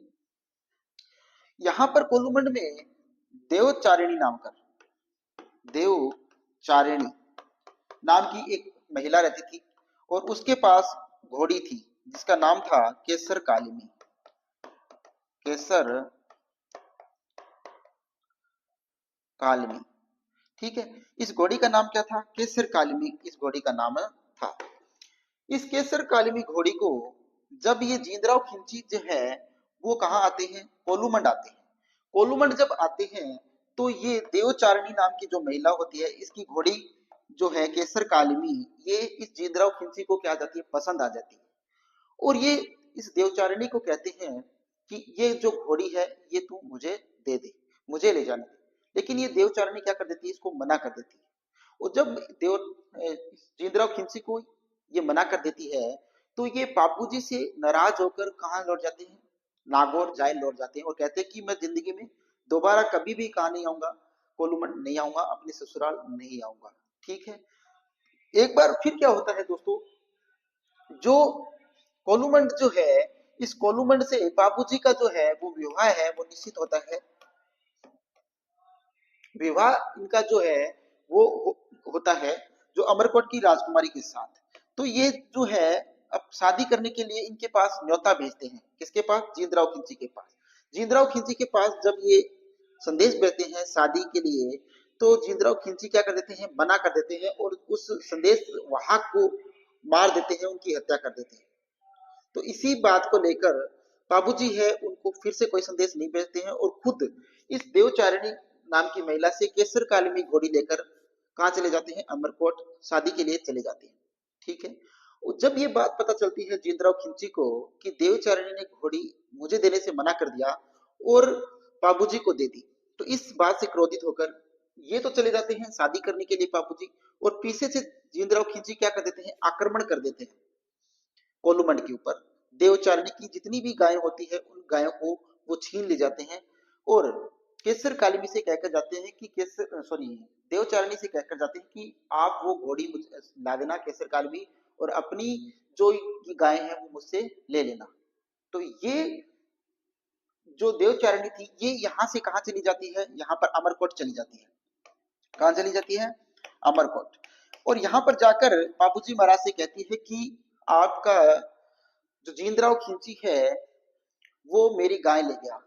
यहाँ पर कोलूमंड में देवचारिणी नाम का, देवचारिणी नाम की एक महिला रहती थी, और उसके पास घोड़ी थी जिसका नाम था केसर कालिमी, केसर कालिमी, ठीक है। इस घोड़ी का नाम क्या था, केसर कालिमी इस घोड़ी का नाम था। इस केसर कालिमी घोड़ी को जब ये जींदराव खिंची जो है वो कहाँ आते हैं, कोलूमंड आते हैं। कोलूमंड जब आते हैं तो ये देवचारिणी नाम की जो महिला होती है, इसकी घोड़ी जो है केसर कालिमी, ये इस जींदराव खिंची को क्या आ जाती है, पसंद आ जाती है, और ये इस देवचारिणी को कहते हैं कि ये जो घोड़ी है ये तू मुझे दे दे, मुझे ले जाने दे। लेकिन ये देवचारिणी क्या कर देती है, इसको मना कर देती है। और जब देव जींदराव खिंची को ये मना कर देती है, तो ये बापूजी से नाराज होकर कहाँ लौट जाते हैं, नागौर जाए लौट जाते हैं, और कहते हैं कि मैं जिंदगी में दोबारा कभी भी कहा नहीं आऊंगा, कोलूमंड नहीं आऊंगा, अपने ससुराल नहीं आऊंगा, ठीक है। एक बार फिर क्या होता है दोस्तों, जो कोलूमंड जो है, इस कोलूमंड से बाबूजी का जो है वो विवाह है वो निश्चित होता है। विवाह इनका जो है वो होता है जो अमरकोट की राजकुमारी के साथ। तो ये जो है अब शादी करने के लिए इनके पास न्योता भेजते हैं, किसके पास, जींदराव खिंची के पास। जींदराव खिंची के पास जब ये संदेश भेजते हैं शादी के लिए, तो जींदराव खिंची क्या कर देते हैं, मना कर देते हैं, और उस संदेश वाहक को मार देते हैं, उनकी हत्या कर देते हैं। तो इसी बात को लेकर बाबूजी है उनको फिर से कोई संदेश नहीं भेजते हैं, और खुद इस देवचारिणी नाम की महिला से केसर कालिमी घोड़ी लेकर कहाँ चले जाते हैं, अमरकोट शादी के लिए चले जाते हैं, ठीक है। जब ये बात पता चलती है जीतराव खिंची को कि देवचारिणी ने घोड़ी मुझे देने से मना कर दिया और बाबूजी को दे दी, तो इस बात से क्रोधित होकर ये तो चले जाते हैं शादी करने के लिए बाबूजी, और पीछे से जीतराव खिंची क्या कर देते हैं, आक्रमण कर देते हैं कोलूमंड के ऊपर। देवचारिणी की जितनी भी गायें होती है उन गायों को वो छीन ले जाते हैं और केसर कालिमी से कहकर जाते हैं कि केसर सॉरी देवचारिणी से कहकर जाते हैं कि आप वो घोड़ी ला देना केसर कालिमी, और अपनी जो गायें हैं वो मुझसे ले लेना। तो ये जो देवचारिणी थी ये यहाँ से कहाँ चली जाती है, यहाँ पर अमरकोट चली जाती है। कहाँ चली जाती है, अमरकोट। और यहाँ पर जाकर बाबूजी महाराज से कहती है कि आपका जो जींद्राव खिंची है वो मेरी गाय ले गया,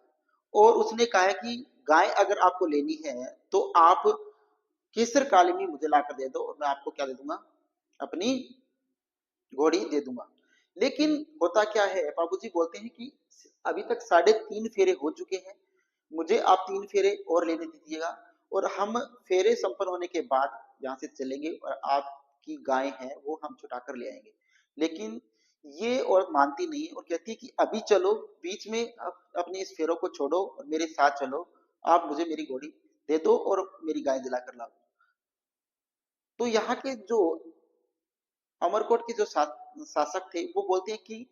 और उसने कहा है कि गाय अगर आपको लेनी है तो आप केसर कालिमी मुझे लाकर दे दो और मैं आपको क्या दे दूंगा, अपनी घोड़ी दे दूंगा। लेकिन होता क्या है, बाबूजी बोलते हैं कि अभी तक 3.5 फेरे हो चुके हैं, मुझे आप 3 फेरे और लेने दीजिएगा और हम फेरे संपन्न होने के बाद यहाँ से चलेंगे और आपकी गाय है वो हम छुटा कर ले आएंगे। लेकिन ये और मानती नहीं है और कहती है कि अभी चलो, बीच में अपने इस फेरों को छोड़ो और मेरे साथ चलो, आप मुझे मेरी घोड़ी दे दो और मेरी गाय दिला कर लाओ। तो यहाँ के जो अमरकोट के जो शासक थे वो बोलते हैं कि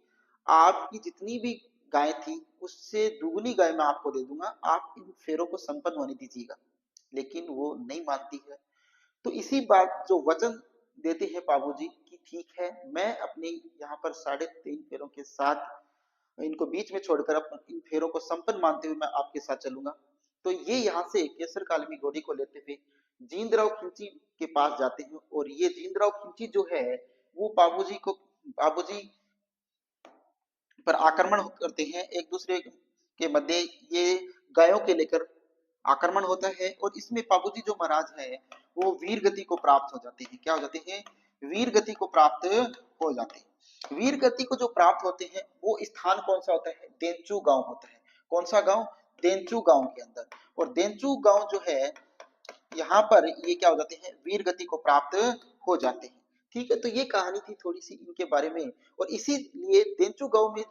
आपकी जितनी भी गाय थी उससे दुगनी गाय मैं आपको दे दूंगा, आप इन फेरों को संपन्न होने दीजिएगा। लेकिन वो नहीं मानती है। तो इसी बात जो वचन देते हैं बाबूजी कि ठीक है, मैं अपने यहाँ पर 3.5 फेरों के साथ इनको बीच में छोड़कर इन फेरों को संपन्न मानते हुए मैं आपके साथ चलूंगा। तो ये यहाँ से केसर कालमी घोड़ी को लेते हुए जींदराव खिंची के पास जाते हैं और ये जींदराव खिंची जो है वो बाबूजी पर आक्रमण करते हैं। एक दूसरे के मध्य ये गायों के लेकर आक्रमण होता है और इसमें बाबूजी जो महाराज है वो वीर गति को प्राप्त हो जाते हैं। क्या हो जाते हैं, वीर गति को प्राप्त हो जाते हैं। वीर गति को जो प्राप्त होते हैं वो स्थान कौन सा होता है, देंचू गांव होता है। कौन सा गांव, देंचू गांव के अंदर। और देंचू गांव जो है यहाँ पर ये क्या हो जाते हैं, वीर गति को प्राप्त हो जाते हैं। ठीक है, तो ये कहानी थी थोड़ी सी इनके बारे में। और इसीलिए देंचू गांव में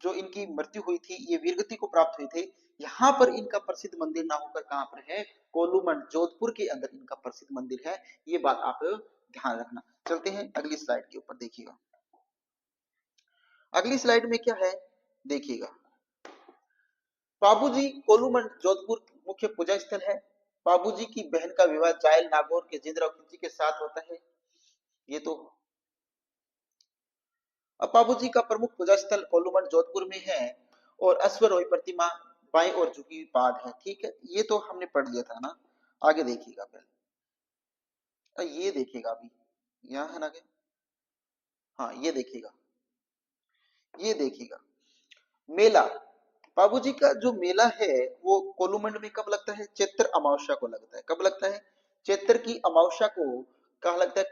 जो इनकी मृत्यु हुई थी, ये वीर गति को प्राप्त हुए थे, यहाँ पर इनका प्रसिद्ध मंदिर ना होकर कहाँ पर है, कोलूमंड जोधपुर के अंदर इनका प्रसिद्ध मंदिर है। ये बात आप ध्यान रखना। चलते हैं अगली स्लाइड के ऊपर, देखिएगा अगली स्लाइड में क्या है, देखिएगा। बाबूजी कोलूमंड जोधपुर मुख्य पूजा स्थल है। बाबूजी की बहन का विवाह जायल नागौर के जिंदराव खिंची के साथ होता है। ये तो अब बाबूजी का प्रमुख पूजा स्थल कोलूमंड जोधपुर में है और अश्वरोही प्रतिमा बाएं और झुकी हुई पाग है। ठीक है, ये तो हमने पढ़ लिया था ना। आगे देखिएगा, पहले ये देखिएगा, अभी यहाँ है ना क्या, हाँ ये देखिएगा, ये देखिएगा मेला। बाबूजी का जो मेला है वो कोलूमंड में कब लगता है, चैत्र अमावस्या को लगता है। कब लगता है, चैत्र की अमावस्या को कहा लगता है,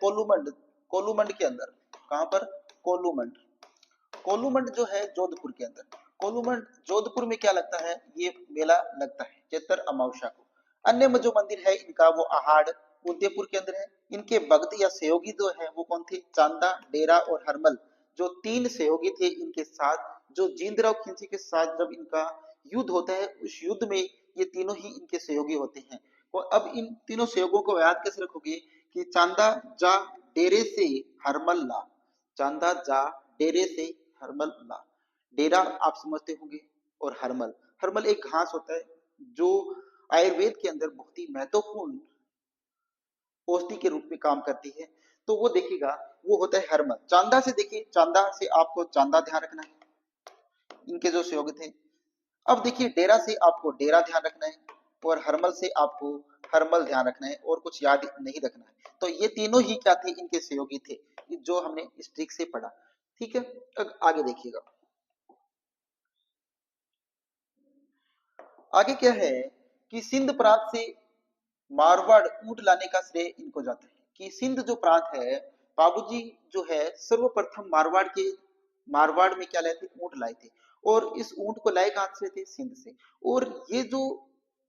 कोलूमंड के अंदर। कहां पर, कोलूमंड। कोलूमंड जो है जोधपुर के अंदर। कोलूमंड जोधपुर में क्या लगता है, ये मेला लगता है चैत्र अमावस्या को। अन्य में जो मंदिर है इनका वो आहाड़ उदयपुर के अंदर है। इनके भक्त या सहयोगी जो है वो कौन थे, चांदा, डेरा और हरमल, जो 3 सहयोगी थे इनके साथ। जो जींदराव खिंची के साथ जब इनका युद्ध होता है, उस युद्ध में ये तीनों ही इनके सहयोगी होते हैं। और अब इन तीनों सहयोगों को याद कैसे रखोगे कि चांदा जा डेरे से हरमल ला, चांदा जा डेरे से हरमल ला। डेरा आप समझते होंगे, और हरमल, हरमल एक घास होता है जो आयुर्वेद के अंदर बहुत ही महत्वपूर्ण औषधि के रूप में काम करती है। तो वो देखिएगा, वो होता है हरमल। चांदा से देखिए, चांदा से आपको चांदा ध्यान रखना है, इनके जो सहयोगी थे। अब देखिए डेरा से आपको डेरा ध्यान रखना है और हरमल से आपको हरमल ध्यान रखना है और कुछ याद नहीं रखना है। तो ये तीनों ही क्या थे, इनके सहयोगी थे, जो हमने इस ट्रिक से पढ़ा। ठीक है, अब आगे देखिएगा। आगे क्या है कि सिंध प्रांत से मारवाड़ ऊंट लाने का श्रेय इनको जाता है। कि सिंध जो प्रांत है, बाबूजी जो है सर्वप्रथम मारवाड़ में क्या लाए थे, ऊंट लाए थे। और इस ऊंट को लाए कहां से थे, सिंध से। और ये जो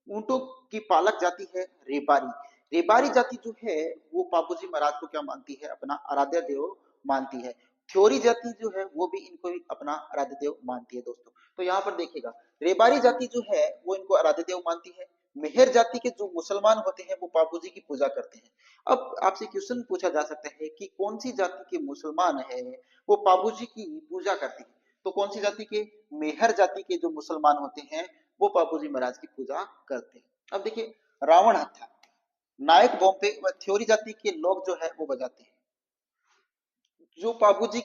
ऊंटों की पालक जाति है रेबारी, रेबारी जाति जो है वो बाबूजी महाराज को क्या मानती है, अपना आराध्य देव मानती है। थ्योरी जाति जो है वो भी इनको अपना आराध्य देव मानती है दोस्तों। तो यहाँ पर देखिएगा, रेबारी जाति जो है वो इनको आराध्य देव मानती है। मेहर जाति के जो मुसलमान होते हैं वो बापूजी की पूजा करते हैं। अब आपसे क्वेश्चन पूछा जा सकता है कि कौन सी जाति के मुसलमान है वो बापूजी की पूजा करते हैं? तो कौन सी जाति के? मेहर जाति के जो मुसलमान होते हैं वो बापूजी महाराज की पूजा करते हैं। अब देखिए, रावण हत्था, नायक बॉम्बे व थ्योरी जाति के लोग जो है वो बजाते हैं। जो बाबूजी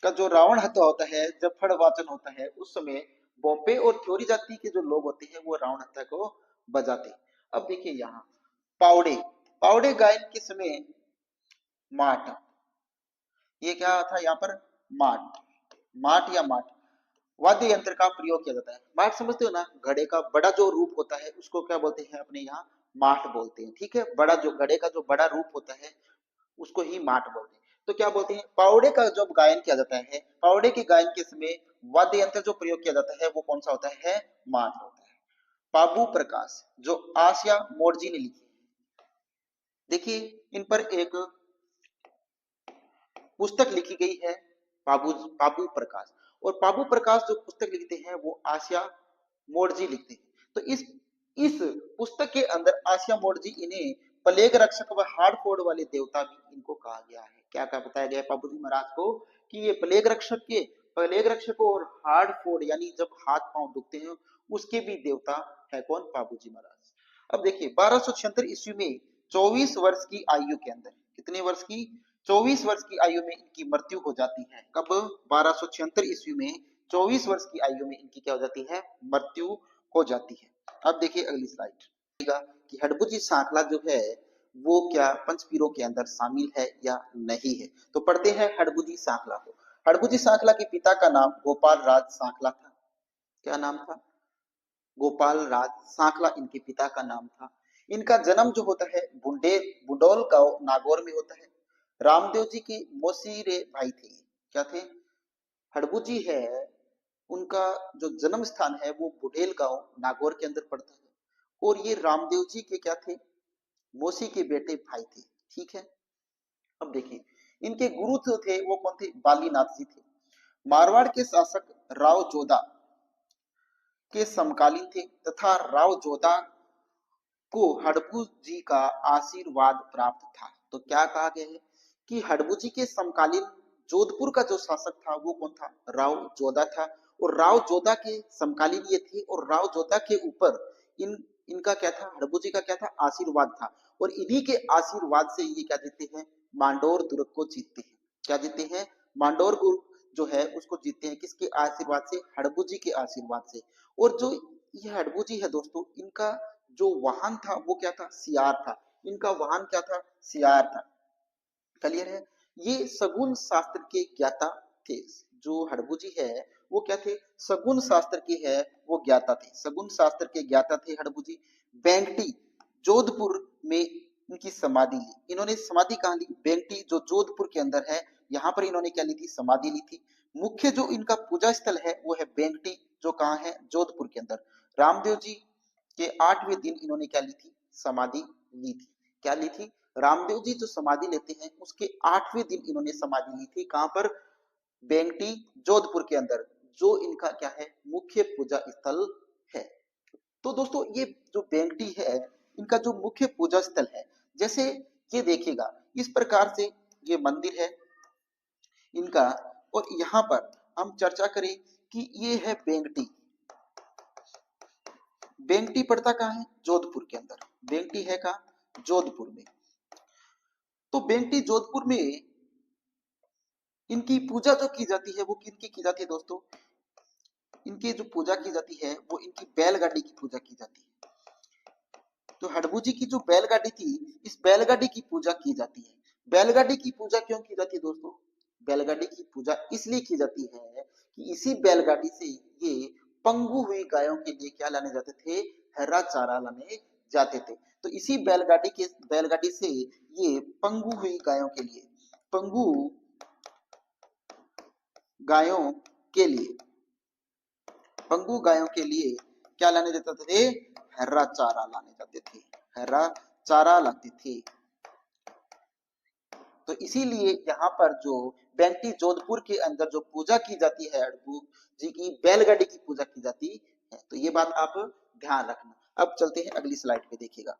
का जो रावण हत्या होता है, जब फड़ वाचन होता है, उस समय बॉम्बे और थ्योरी जाति के जो लोग होते हैं वो रावण हत्या को बजाते हैं। अब देखिए यहाँ पावड़े, पावड़े गायन के समय माट, ये क्या था यहाँ पर? माट, माट या माट वाद्य यंत्र का प्रयोग किया जाता है। माट समझते हो ना, घड़े का बड़ा जो रूप होता है उसको क्या बोलते हैं अपने यहाँ? माट बोलते हैं। ठीक है, बड़ा जो घड़े का जो बड़ा रूप होता है उसको ही माट बोलते हैं। तो क्या बोलते हैं, पावड़े का जब गायन किया जाता है, पावड़े के गायन के समय वाद्य यंत्र जो प्रयोग किया जाता है वो कौन सा होता है? माट होता है। बाबू प्रकाश जो आसिया मोर्जी ने लिखी, देखिए इन पर एक पुस्तक लिखी गई है, बाबू प्रकाश। और बाबू प्रकाश जो पुस्तक लिखते हैं वो आसिया मोर्जी लिखते हैं। तो इस पुस्तक के अंदर आसिया मोर्जी इन्हें प्लेग रक्षक व हार्ड फोड़ वाले देवता भी इनको कहा गया है। क्या क्या बताया गया है बाबूजी महाराज को? कि ये प्लेग रक्षक और हार्ड फोड़ यानी जब हाथ पांव दुखते हैं उसके भी देवता है कौन? बाबूजी महाराज। अब देखिए 1276 ईस्वी में 24 वर्ष की आयु के अंदर, कितने वर्ष की? 24 वर्ष की आयु में इनकी मृत्यु हो जाती है। कब? 1276 ईस्वी में 24 वर्ष की आयु में इनकी क्या हो जाती है? मृत्यु हो जाती है। अब देखिए अगली स्लाइड कि हडबुजी सांखला जो है वो क्या पंचपीरों के अंदर शामिल है या नहीं है? तो पढ़ते हैं हडबुजी सांखला को। हडबुजी सांखला के पिता का नाम गोपाल राज सांखला था। क्या नाम था? गोपाल राज सांखला इनके पिता का नाम था। इनका जन्म जो होता है बुंडोल गांव नागौर में होता है। रामदेव जी के मौसीरे भाई थे। क्या थे? हड़बू जी है, उनका जो जन्म स्थान है वो बुढ़ेल गांव नागौर के अंदर पड़ता है। और ये रामदेव जी के क्या थे? मौसी के बेटे भाई थे। ठीक है, अब देखिए इनके गुरु जो थे वो कौन थे? बालीनाथ जी थे। मारवाड़ के शासक राव जोधा के समकालीन थे तथा राव जोधा को हड़बू जी का आशीर्वाद प्राप्त था। तो क्या कहा गया है कि हड़बू जी के समकालीन जोधपुर का जो शासक था वो कौन था? राव जोधा था। और राव जोधा के समकालीन ये थे और राव जोधा के ऊपर इनका क्या था? हड़बू जी का क्या था? आशीर्वाद था। और इन्हीं के आशीर्वाद से ये क्या जीतते हैं? मांडोर दुर्ग को जीतते हैं। क्या जीतते हैं? मांडोर दुर्ग जो है उसको जीतते हैं। किसके आशीर्वाद से? हड़बू जी के आशीर्वाद से। और जो ये हड़बू जी है दोस्तों, इनका जो वाहन था वो क्या था? सियार था। इनका वाहन क्या था? सियार था। क्लियर है? ये सगुन शास्त्र के ज्ञाता थे। जो हड़बू जी है वो क्या थे? सगुन शास्त्र के है वो ज्ञाता थे। सगुन शास्त्र के ज्ञाता थे हड़बू जी। बेंगटी जोधपुर में इनकी समाधि ली। इन्होंने समाधि कहाँ ली? बेंगटी जो जोधपुर के अंदर है, यहाँ पर इन्होंने क्या ली थी? समाधि ली थी। मुख्य जो इनका पूजा स्थल है वो है बेंगटी, जो कहाँ है? जोधपुर के अंदर। रामदेव जी के 8वें दिन इन्होंने क्या ली थी? समाधि ली थी। क्या ली थी? रामदेव जी जो समाधि लेते हैं उसके 8वें दिन इन्होंने समाधि ली थी। कहां पर? बेंगटी जोधपुर के अंदर, जो इनका क्या है? मुख्य पूजा स्थल है। तो दोस्तों ये जो बेंगटी है इनका जो मुख्य पूजा स्थल है, जैसे ये देखिएगा इस प्रकार से ये मंदिर है इनका। और यहाँ पर हम चर्चा करें कि ये है बेंगटी। बेंगटी पड़ता कहाँ है? जोधपुर के अंदर। बेंगटी है कहाँ? जोधपुर में। तो बेंगटी जोधपुर में इनकी पूजा जो की जाती है वो किनकी की जाती है दोस्तों? इनकी जो पूजा की जाती है वो इनकी बैलगाड़ी की पूजा की जाती है। तो हडबू जी की जो बैलगाड़ी थी, इस बैलगाड़ी की पूजा की जाती है। बैलगाड़ी की पूजा क्यों की जाती है दोस्तों? बैलगाड़ी की पूजा इसलिए की जाती है कि इसी बैलगाड़ी से ये पंगु हुई गायों के लिए क्या लाने जाते थे? हरा चारा लाने जाते थे। तो इसी बैलगाड़ी से ये पंगु हुई गायों के लिए, पंगु गायों के लिए, पंगु गायों के लिए क्या लाने जाते थे? हरा चारा लाने जाते थे। हरा चारा लाते थे। तो इसीलिए यहाँ पर जो बेंटी जोधपुर के अंदर जो पूजा की जाती है हड़बू जी की, बैलगाड़ी की पूजा की जाती है। तो ये बात आप ध्यान रखना। अब चलते हैं अगली स्लाइड पे, देखिएगा।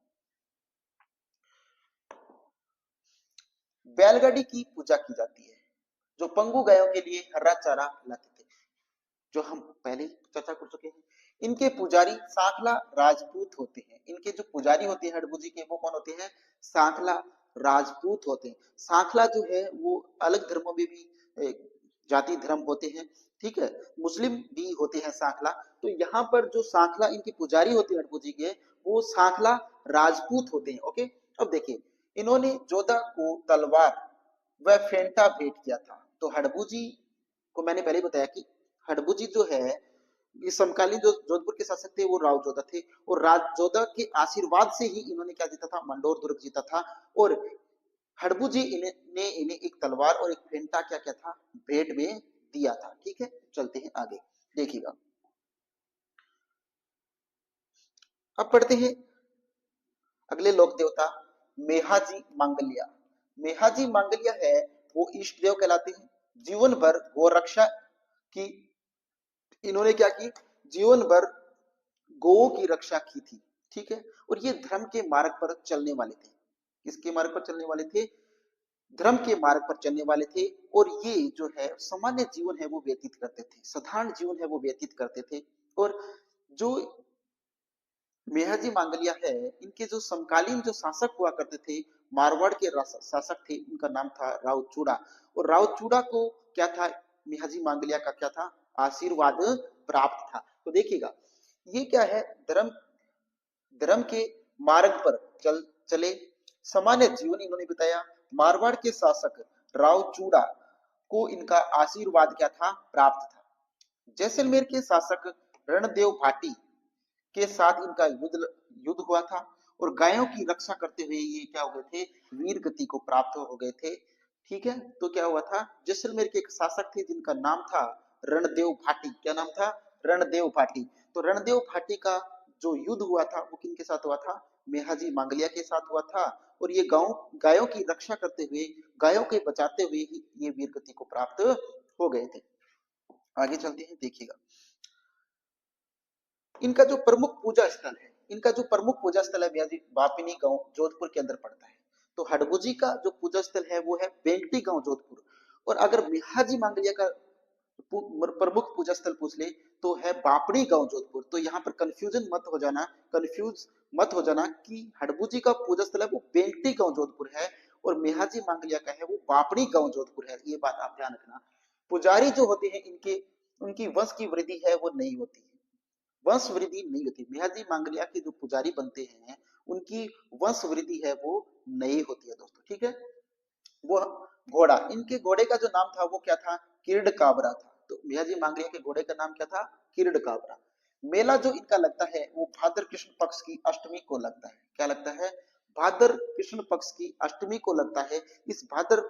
बैलगाड़ी की पूजा की जाती है, जो पंगु गायों के लिए हरा चारा लाते थे, जो हम पहले चर्चा कर चुके हैं। इनके पुजारी सांखला राजपूत होते हैं। इनके जो पुजारी होते हैं हड़बू जी के, वो कौन होते हैं? सांखला राजपूत होते हैं। सांखला जो है वो अलग धर्मों में भी जाति धर्म होते हैं, ठीक है, मुस्लिम भी होते हैं सांखला। तो यहाँ पर जो सांखला इनके पुजारी होते हैं हड़बू जी के, वो सांखला राजपूत होते हैं। ओके, अब देखिए, इन्होंने जोधा को तलवार व फेंटा भेंट किया था। तो हड़बू जी को मैंने पहले बताया कि हड़बू जी जो है, ये समकालीन जो जोधपुर के शासक थे वो राव जोधा थे, और राज जोधा के आशीर्वाद से ही इन्होंने क्या जीता था? मंडोर दुर्ग जीता था। और हड़बू जी ने इन्हें एक तलवार और एक फेंटा क्या क्या था? भेंट में दिया था। ठीक है, चलते हैं आगे, देखिएगा। अब पढ़ते हैं अगले लोक देवता मेहाजी मांगलिया। मेहाजी मांगलिया है वो इष्ट देव कहलाते हैं। जीवन भर गो रक्षा की इन्होंने क्या की? जीवन भर गौओं की रक्षा की थी, ठीक है। और ये धर्म के मार्ग पर चलने वाले थे। किसके मार्ग पर चलने वाले थे? धर्म के मार्ग पर चलने वाले थे। और ये जो है सामान्य जीवन है वो व्यतीत करते थे, साधारण जीवन है वो व्यतीत करते थे। और जो मेहरजी मांगलिया है, इनके जो समकालीन जो शासक हुआ करते थे, मारवाड़ के शासक थे, उनका नाम था राव चूड़ा। और राव चूड़ा को क्या था? मेहरजी मांगलिया का क्या था? आशीर्वाद प्राप्त था। तो देखिएगा, ये क्या है? धर्म धर्म के मार्ग पर चले, सामान्य जीवन इन्होंने बिताया। मारवाड़ के शासक राव चूड़ा को इनका आशीर्वाद क्या था? प्राप्त था। जैसलमेर के शासक रणदेव भाटी के साथ इनका युद्ध युद्ध हुआ था, और गायों की रक्षा करते हुए ये क्या हो गए थे? वीर गति को प्राप्त हो गए थे। ठीक है, तो क्या हुआ था? जैसलमेर के एक शासक थे जिनका नाम था रणदेव भाटी। क्या नाम था? रणदेव भाटी। तो रणदेव भाटी का जो युद्ध हुआ था वो किनके साथ हुआ था? मेहाजी मांगलिया के साथ हुआ था। और ये गायों की रक्षा करते हुए, गायों के बचाते हुए ही ये वीर गति को प्राप्त हो गए थे। आगे चलते हैं, देखिएगा। इनका जो प्रमुख पूजा स्थल है, इनका जो प्रमुख पूजा स्थल है ब्याजी बापिनी गांव जोधपुर के अंदर पड़ता है। तो हड़बू जी का जो पूजा स्थल है वो है बेंगटी गांव जोधपुर। और अगर मेहाजी मांगलिया का प्रमुख पूजा स्थल पूछ ले तो है बापड़ी गांव जोधपुर। तो यहाँ पर कंफ्यूज मत हो जाना कि हड़बू जी का पूजा स्थल है वो बेंगटी गांव जोधपुर है, और मेहाजी मांगलिया का है वो बापड़ी गांव जोधपुर है। ये बात आप ध्यान रखना। पुजारी जो होते हैं इनके, उनकी वंश की वृद्धि है वो नहीं होती है, वंश वृद्धि नहीं होती। मेहदी मांगलिया के जो पुजारी बनते हैं उनकी वंश वृद्धि है वो नहीं होती है दोस्तों, ठीक है। वो घोड़ा, इनके घोड़े का जो नाम था वो क्या था? किरड काबरा था। तो मेहदी मांगलिया के घोड़े का नाम क्या था? किरड काबरा। मेला जो इनका लगता है वो भाद्र कृष्ण पक्ष की अष्टमी को लगता है। क्या लगता है? भाद्र कृष्ण पक्ष की अष्टमी को लगता है। इस भाद्र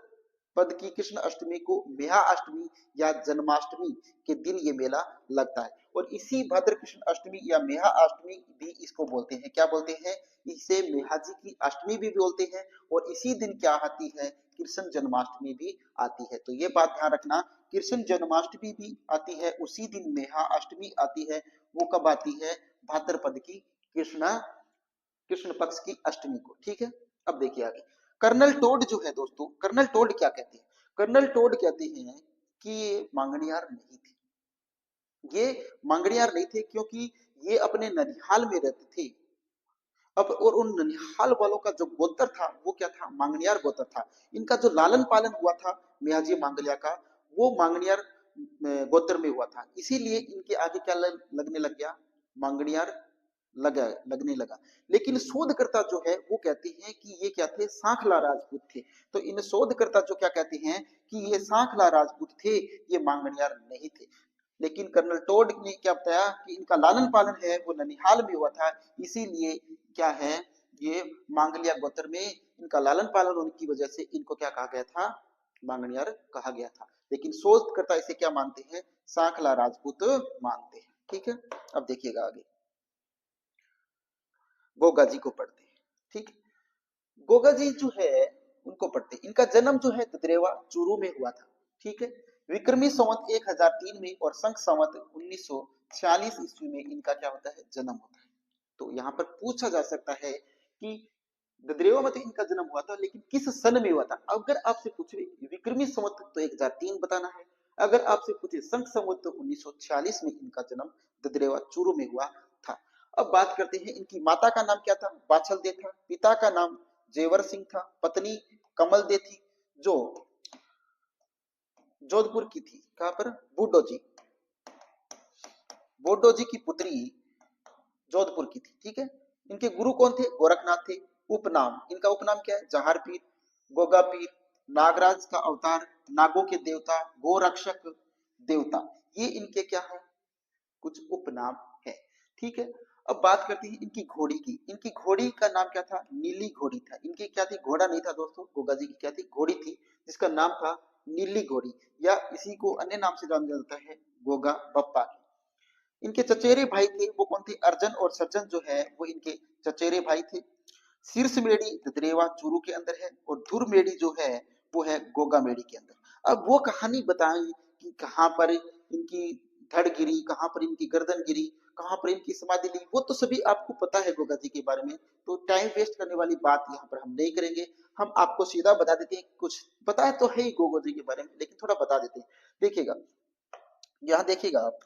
पद की कृष्ण अष्टमी को मेहा अष्टमी या जन्माष्टमी के दिन ये मेला लगता है। और इसी भद्र कृष्ण अष्टमी या मेहा अष्टमी भी इसको बोलते हैं। क्या बोलते हैं? इसे मेहाजी की अष्टमी भी बोलते हैं। और इसी दिन क्या आती है? कृष्ण जन्माष्टमी भी आती है। तो ये बात ध्यान रखना, कृष्ण जन्माष्टमी भी आती है, उसी दिन मेहा अष्टमी आती है। वो कब आती है? भाद्रपद की कृष्ण कृष्ण पक्ष की अष्टमी को, ठीक है। अब देखिए आगे, कर्नल टोड जो है दोस्तों, कर्नल टोड क्या कहते हैं? कर्नल टोड कहते हैं कि ये मांगणियार नहीं थे। ये मांगणियार नहीं थे क्योंकि ये अपने ननिहाल में रहते थे। अब और उन ननिहाल वालों का जो गोत्र था वो क्या था? मांगणियार गोत्र था। इनका जो लालन पालन हुआ था मियाजी मांगलिया का, वो मांगणियार गोत्र में हुआ था। इसीलिए इनके आगे क्या लगने लग गया? मांगणियार लगने लगा। लेकिन शोधकर्ता जो है वो कहते हैं कि ये क्या थे? सांखला राजपूत थे। तो इन शोधकर्ता जो क्या कहते हैं कि ये सांखला राजपूत थे, ये मांगणियार नहीं थे। लेकिन कर्नल टोड ने क्या बताया कि इनका लालन पालन है वो ननिहाल में हुआ था, इसीलिए क्या है, ये मांगलिया गोत्र में इनका लालन पालन होने की वजह से इनको क्या कहा गया था? मांगणियार कहा गया था। लेकिन शोधकर्ता इसे क्या मानते हैं? सांखला राजपूत मानते हैं, ठीक है। अब देखिएगा आगे, गोगा जी को पढ़ते हैं, ठीक। गोगा जी जो है उनको पढ़ते हैं। इनका जन्म जो है ददरेवा चूरू में हुआ था। ठीक है, विक्रमी संवत 1003 में और संख संवत 1946 ईस्वी में इनका क्या होता है, जन्म होता है। तो यहाँ पर पूछा जा सकता है कि ददरेवा में तो इनका जन्म हुआ था, लेकिन किस सन में हुआ था। अगर आपसे पूछे विक्रमी संवत तो 1003 बताना है, अगर आपसे पूछे संख संवत तो 1946 में इनका जन्म ददरेवा चूरू में हुआ था। अब बात करते हैं इनकी माता का नाम क्या था, बाछल दे था। पिता का नाम जेवर सिंह था। पत्नी कमल दे थी, जो जोधपुर की थी। कहां पर, बूडो जी, बोडो जी की पुत्री जोधपुर की थी। ठीक है, इनके गुरु कौन थे, गोरखनाथ थे। उपनाम, इनका उपनाम क्या है, जहार पीर, गोगा पीर, नागराज का अवतार, नागों के देवता, गोरक्षक देवता, ये इनके क्या है, कुछ उपनाम है। ठीक है, अब बात करते हैं इनकी घोड़ी की। इनकी घोड़ी का नाम क्या था, नीली घोड़ी था। इनकी क्या थी, घोड़ा नहीं था दोस्तों, गोगा जी की क्या थी, घोड़ी थी, जिसका नाम था नीली घोड़ी, या इसी को अन्य नाम से जाना जाता है, गोगा बप्पा। इनके चचेरे भाई थे, वो कौन थे, अर्जन और सज्जन जो है वो इनके चचेरे भाई थे। शीर्ष मेड़ी ददरेवा चूरू के अंदर है, और धुर मेड़ी जो है वो है गोगा मेड़ी के अंदर। अब वो कहानी बताएं कि कहाँ पर इनकी धड़ गिरी, कहाँ पर इनकी गर्दन गिरी, कहाँ पर इनकी समाधि ली, वो तो सभी आपको पता है गोगा जी के बारे में। तो टाइम वेस्ट करने वाली बात यहाँ पर हम नहीं करेंगे, हम आपको सीधा बता देते हैं। कुछ पता है तो है ही गोगा जी के बारे में, लेकिन थोड़ा बता देते हैं। देखिएगा, यहाँ देखिएगा आप,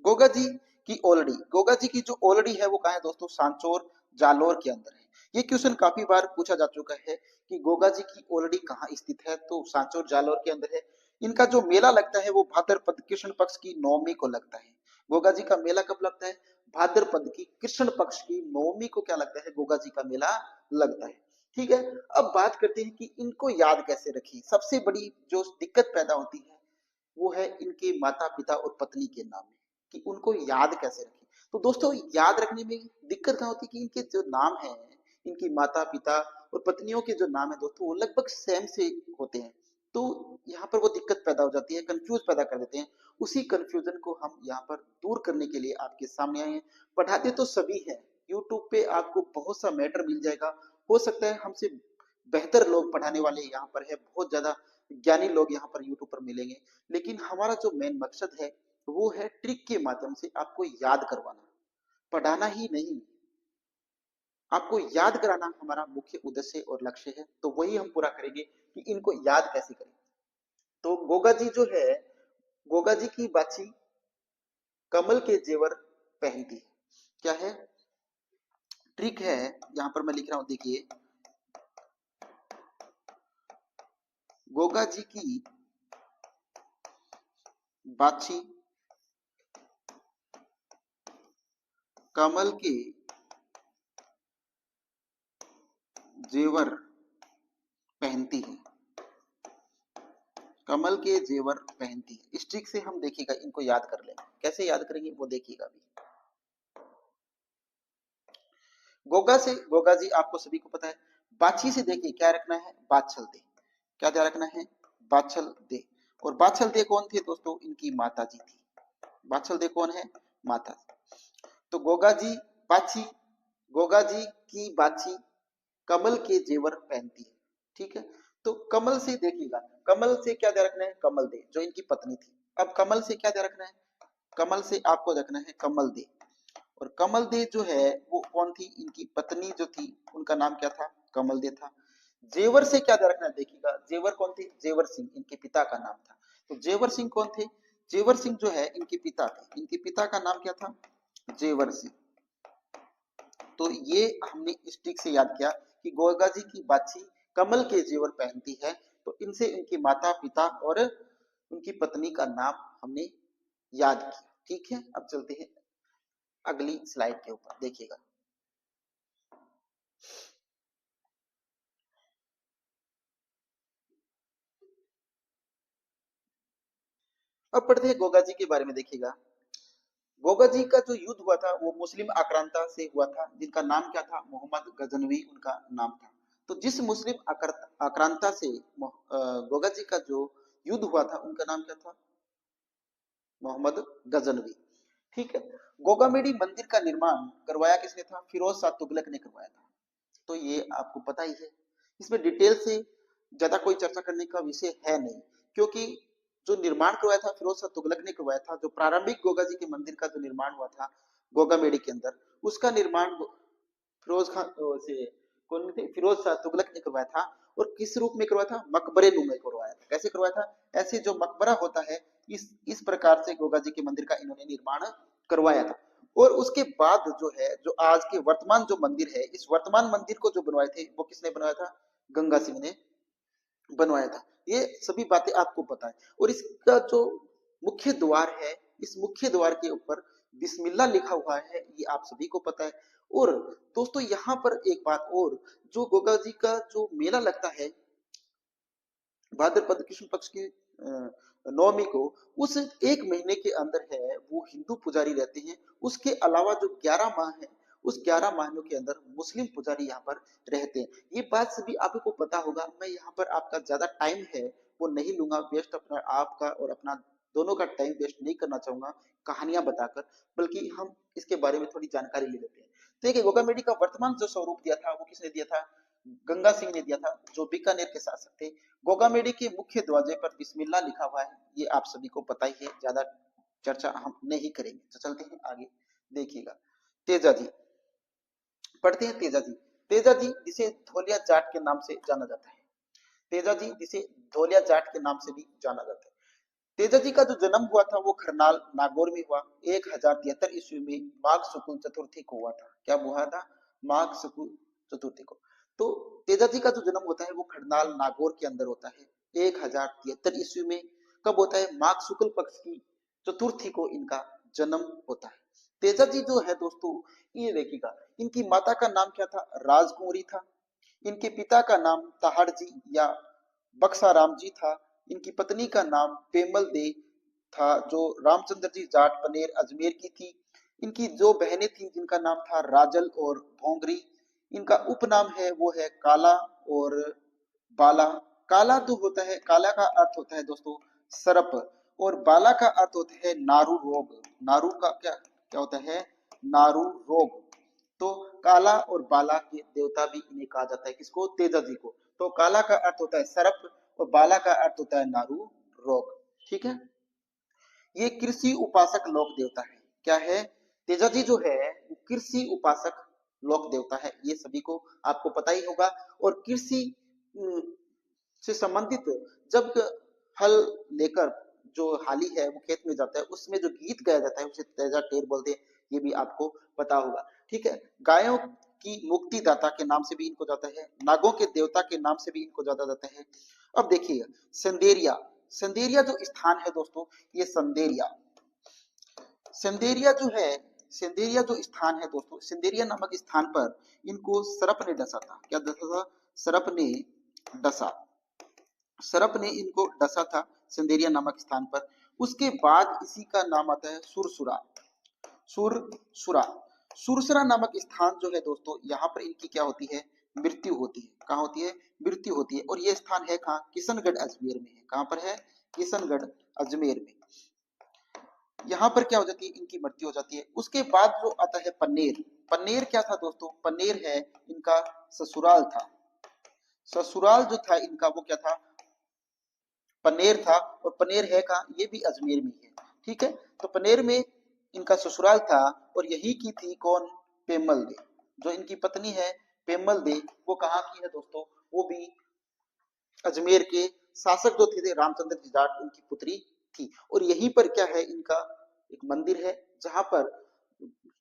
गोगा जी की ओलड़ी, गोगा जी की जो ओलड़ी है वो कहाँ है दोस्तों, सांचौर जालोर के अंदर है। ये क्वेश्चन काफी बार पूछा जा चुका है कि गोगा जी की ओलड़ी कहाँ स्थित है, तो सांचौर जालोर के अंदर है। इनका जो मेला लगता है वो भाद्रपद कृष्ण पक्ष की नवमी को लगता है। गोगा जी का मेला कब लगता है, भाद्रपद की कृष्ण पक्ष की नवमी को क्या लगता है, गोगा जी का मेला लगता है। ठीक है, अब बात करते हैं कि इनको याद कैसे रखें। सबसे बड़ी जो दिक्कत पैदा होती है वो है इनके माता पिता और पत्नी के नाम में, कि उनको याद कैसे रखें। तो दोस्तों याद रखने में दिक्कत क्या होती है कि इनके जो नाम है, इनकी माता पिता और पत्नियों के जो नाम है दोस्तों, वो लगभग सेम से होते हैं। तो यहाँ पर वो दिक्कत पैदा हो जाती है, कंफ्यूज पैदा कर देते हैं। उसी कंफ्यूजन को हम यहाँ पर दूर करने के लिए आपके सामने आए हैं। पढ़ाते तो सभी हैं, यूट्यूब पे आपको बहुत सा मैटर मिल जाएगा। हो सकता है हमसे बेहतर लोग पढ़ाने वाले यहाँ पर है, बहुत ज्यादा ज्ञानी लोग यहाँ पर यूट्यूब पर मिलेंगे, लेकिन हमारा जो मेन मकसद है वो है ट्रिक के माध्यम से आपको याद करवाना, पढ़ाना ही नहीं, आपको याद कराना हमारा मुख्य उद्देश्य और लक्ष्य है। तो वही हम पूरा करेंगे कि इनको याद कैसे करें। तो गोगा जी जो है, गोगा जी की बाची कमल के जेवर पहनती है। क्या है, ट्रिक है, यहाँ पर मैं लिख रहा हूं, देखिए, गोगा जी की बाची कमल के जेवर पहनती है, कमल के जेवर पहनती है। इस ट्रिक से हम देखिएगा इनको याद कर लेंगे। कैसे याद करेंगे वो देखिएगा अभी। गोगा से, गोगा जी आपको सभी को पता है। बाछी से देखिए क्या रखना है, बाछल दे, क्या ध्यान रखना है, बाछल दे। और बाछल दे कौन थे दोस्तों, इनकी माता जी थी। बाछल दे कौन है, माता। तो गोगा जी बाछी, गोगा जी की बाछी कमल के जेवर पहनती है। ठीक है, तो कमल से देखिएगा, कमल से क्या ध्यान रखना है, कमल दे जो इनकी पत्नी थी। अब कमल से क्या ध्यान रखना है, कमल से आपको रखना है कमल दे। और कमल दे जो है वो कौन थी, इनकी पत्नी जो थी उनका नाम क्या था, कमल दे था। जेवर से क्या ध्यान रखना है, देखिएगा, जेवर कौन थे, जेवर सिंह इनके पिता का नाम था। तो जेवर सिंह कौन थे, जेवर सिंह जो है इनके पिता थे। इनके पिता का नाम क्या था, जेवर सिंह। तो ये हमने इस ट्रिक से याद किया कि गोगा जी की बाछी कमल के जेवर पहनती है। तो इनसे इनके माता पिता और उनकी पत्नी का नाम हमने याद किया। ठीक है, अब चलते हैं अगली स्लाइड के ऊपर, देखिएगा। अब पढ़ते हैं गोगा जी के बारे में, देखिएगा। गोगा जी का जो युद्ध हुआ था वो मुस्लिम आक्रांता से हुआ था, जिनका नाम क्या था, मोहम्मद गजनवी उनका नाम था। तो जिस मुस्लिम आक्रांता से गोगा जी का जो युद्ध हुआ था उनका नाम क्या था, मोहम्मद गजनवी। ठीक है, गोगामेडी मंदिर का निर्माण करवाया किसने था, फिरोज शाह तुगलक ने करवाया था। तो ये आपको पता ही है। इसमें डिटेल से ज्यादा कोई चर्चा करने का विषय है नहीं, क्योंकि जो निर्माण करवाया था फिरोज शाह तुगलक ने करवाया था। जो प्रारंभिक गोगा जी के मंदिर का जो निर्माण हुआ था गोगामेड़ी के अंदर, उसका निर्माण फिरोज खान से कौन थे, फिरोज शाह तुगलक ने करवाया था। और किस रूप में करवाया था, मकबरे रूप में करवाया था। कैसे करवाया था, ऐसे जो मकबरा होता है इस प्रकार से गोगा जी के मंदिर का इन्होंने निर्माण करवाया था। और उसके बाद जो है, जो आज के वर्तमान जो मंदिर है, इस वर्तमान मंदिर को जो बनवाए थे वो किसने बनवाया था, गंगा सिंह ने बनवाया था। ये सभी बातें आपको पता है। और इसका जो मुख्य द्वार है, इस मुख्य द्वार के ऊपर बिस्मिल्लाह लिखा हुआ है, ये आप सभी को पता है। और दोस्तों यहाँ पर एक बात और, जो गोगा जी का जो मेला लगता है भाद्रपद कृष्ण पक्ष की नवमी को, उस एक महीने के अंदर है वो हिंदू पुजारी रहते हैं। उसके अलावा जो 11 माह है, उस 11 महीनों के अंदर मुस्लिम पुजारी यहाँ पर रहते हैं। ये बात सभी आपको पता होगा। मैं यहाँ पर आपका ज्यादा टाइम है वो नहीं लूंगा वेस्ट, अपना आपका और अपना दोनों का टाइम वेस्ट नहीं करना चाहूंगा कहानियां बताकर, बल्कि हम इसके बारे में थोड़ी जानकारी ले लेते हैं। तो देखिए गोगामेडी का वर्तमान जो स्वरूप दिया था वो किसने दिया था, गंगा सिंह ने दिया था, जो बीकानेर के शासक थे। गोगामेडी के मुख्य दरवाजे पर बिस्मिल्लाह लिखा हुआ है, ये आप सभी को पता ही है, ज्यादा चर्चा हम नहीं करेंगे। तो चलते हैं आगे, देखिएगा। तेजा जी, पढ़ते हैं तेजा जी। तेजा जी जिसे धोलिया जाट के नाम से जाना जाता है, तेजा जी जिसे धोलिया जाट के नाम से भी जाना जाता है। तेजा जी का जो जन्म हुआ था वो खरनाल नागौर में हुआ 1073 ईस्वी में माघ शुक्ल चतुर्थी को हुआ था। क्या हुआ था, माघ शुक्ल चतुर्थी को। तो तेजा जी का जो जन्म होता है वो खरनाल नागौर के अंदर होता है 1073 ईस्वी में। कब होता है, माघ शुक्ल पक्ष की चतुर्थी को इनका जन्म होता है। तेजा जी जो है दोस्तों, ये देखिएगा, इनकी माता का नाम क्या था, राजकुंवरी था। इनके पिता का नाम ताहड़ जी या बक्साराम जी था। इनकी पत्नी का नाम पेमल दे था, जो रामचंद्र जी जाट पनेर अजमेर की थी। इनकी जो बहनें थी जिनका नाम था राजल और भोंगरी। इनका उपनाम है वो है काला और बाला। काला जो होता है, काला का अर्थ होता है दोस्तों सरप, और बाला का अर्थ होता है नारू रोग। नारू का क्या क्या होता है, नारू रोग। तो काला और बाला के देवता भी इन्हें कहा जाता है, किसको, तेजा जी को। तो काला का अर्थ होता है सरप और बाला का अर्थ होता है नारू रोग। ठीक है, ये कृषि उपासक लोक देवता है। क्या है, तेजा जी जो है वो कृषि उपासक लोक देवता है, ये सभी को आपको पता ही होगा। और कृषि से संबंधित जब हल लेकर जो हाली है वो खेत में जाता है, उसमें जो गीत गाया जाता है उसे तेजा टेर बोलते हैं, ये भी आपको पता होगा। ठीक है, गायों की मुक्तिदाता के नाम से भी इनको जाता है, नागों के देवता के नाम से भी इनको जाता जाता है। अब देखिए संदेरिया, संदेरिया जो स्थान है दोस्तों, ये संदेरिया, संदेरिया जो है, संदेरिया जो स्थान है दोस्तों, संदेरिया नामक स्थान पर इनको सरप ने डसा था। क्या डसा था, सरप ने डसा, सरप ने इनको डसा था संदेरिया नामक स्थान पर। उसके बाद इसी का नाम आता है सुरसुरा, सुरसुरा। सुरसुरा नामक स्थान जो है दोस्तों, यहाँ पर इनकी क्या होती है, मृत्यु होती है। कहाँ होती है, मृत्यु होती है। और ये स्थान है कहाँ, किशनगढ़ अजमेर में है। कहाँ पर है, किशनगढ़ अजमेर में। यहाँ पर क्या हो जाती है, इनकी मृत्यु हो जाती है। उसके बाद जो आता है पन्नेर, पन्नेर क्या था दोस्तों, पन्नेर है इनका ससुराल था। ससुराल जो था इनका वो क्या था, पनेर था। और पनेर है कहाँ, ये भी अजमेर में है। ठीक है, तो पनेर में इनका ससुराल था। और यही की थी कौन, पेमल दे। जो इनकी पत्नी है पेमल दे, वो कहाँ की है दोस्तों, वो भी अजमेर के शासक जो थे रामचंद्र जी जाट, उनकी पुत्री थी। और यहीं पर क्या है, इनका एक मंदिर है जहां पर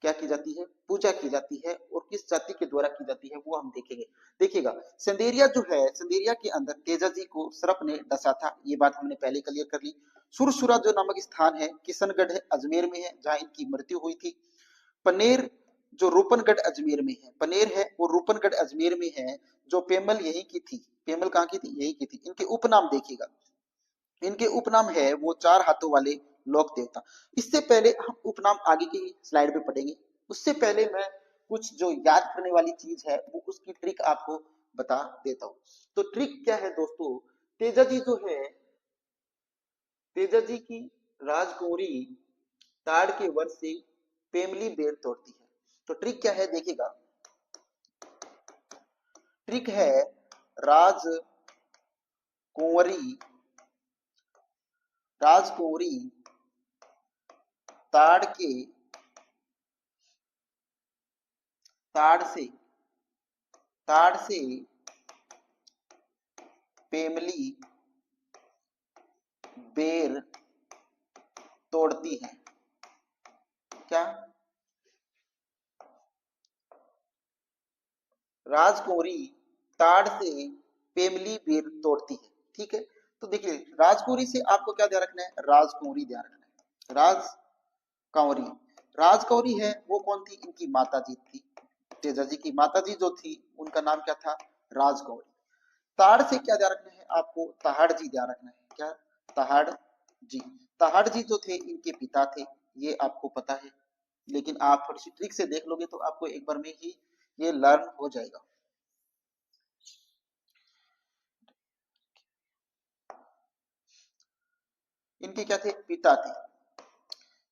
क्या की जाती है, पूजा की जाती है। और किस जाति के द्वारा की जाती है वो हम देखेंगे। देखिएगा संदेरिया जो है, संदेरिया के अंदर तेजा जी को सरप ने डसा था, ये बात हमने पहले क्लियर कर ली। सुरसुरा जो नामक स्थान है किशनगढ़ है अजमेर में है, जहां इनकी मृत्यु हुई थी। पनेर जो रूपनगढ़ अजमेर में है, पनेर है वो रूपनगढ़ अजमेर में है। जो पेमल यही की थी, पेमल कहाँ की थी, यही की थी। इनके उपनाम देखिएगा, इनके उपनाम है वो चार हाथों वाले लोक देवता। इससे पहले हम उपनाम आगे की स्लाइड में पढ़ेंगे, उससे पहले मैं कुछ जो याद करने वाली चीज है वो उसकी ट्रिक आपको बता देता हूँ। तो ट्रिक क्या है दोस्तों, तेजा जी जो है, तेजा जी की राजकुंवरी ताड़ के वर्ष से पेमली बेर तोड़ती है। तो ट्रिक क्या है देखिएगा, ट्रिक है राज कुंवरी, राजकुंवरी ताड़ के ताड़ से पेमली बेर तोड़ती है। क्या? राजकुंवरी ताड़ से पेमली बेर तोड़ती है। ठीक है, तो देखिए राजकुंवरी से आपको क्या ध्यान रखना है? राजकुंवरी ध्यान रखना है। राजकुंवरी, राजकुंवरी है वो कौन थी? इनकी माता जी थी। तेजा जी की माता जी जो थी उनका नाम क्या था? राजकुंवरी। ताड़ से क्या ध्यान रखना है आपको? तहाड़ जी ध्यान रखना है। क्या? तहाड़ जी। तहाड़ जी जो थे इनके पिता थे, ये आपको पता है, लेकिन आप थोड़ी सी ट्रिक से देख लोगे तो आपको एक बार में ही ये लर्न हो जाएगा। इनके क्या थे? पिता थे।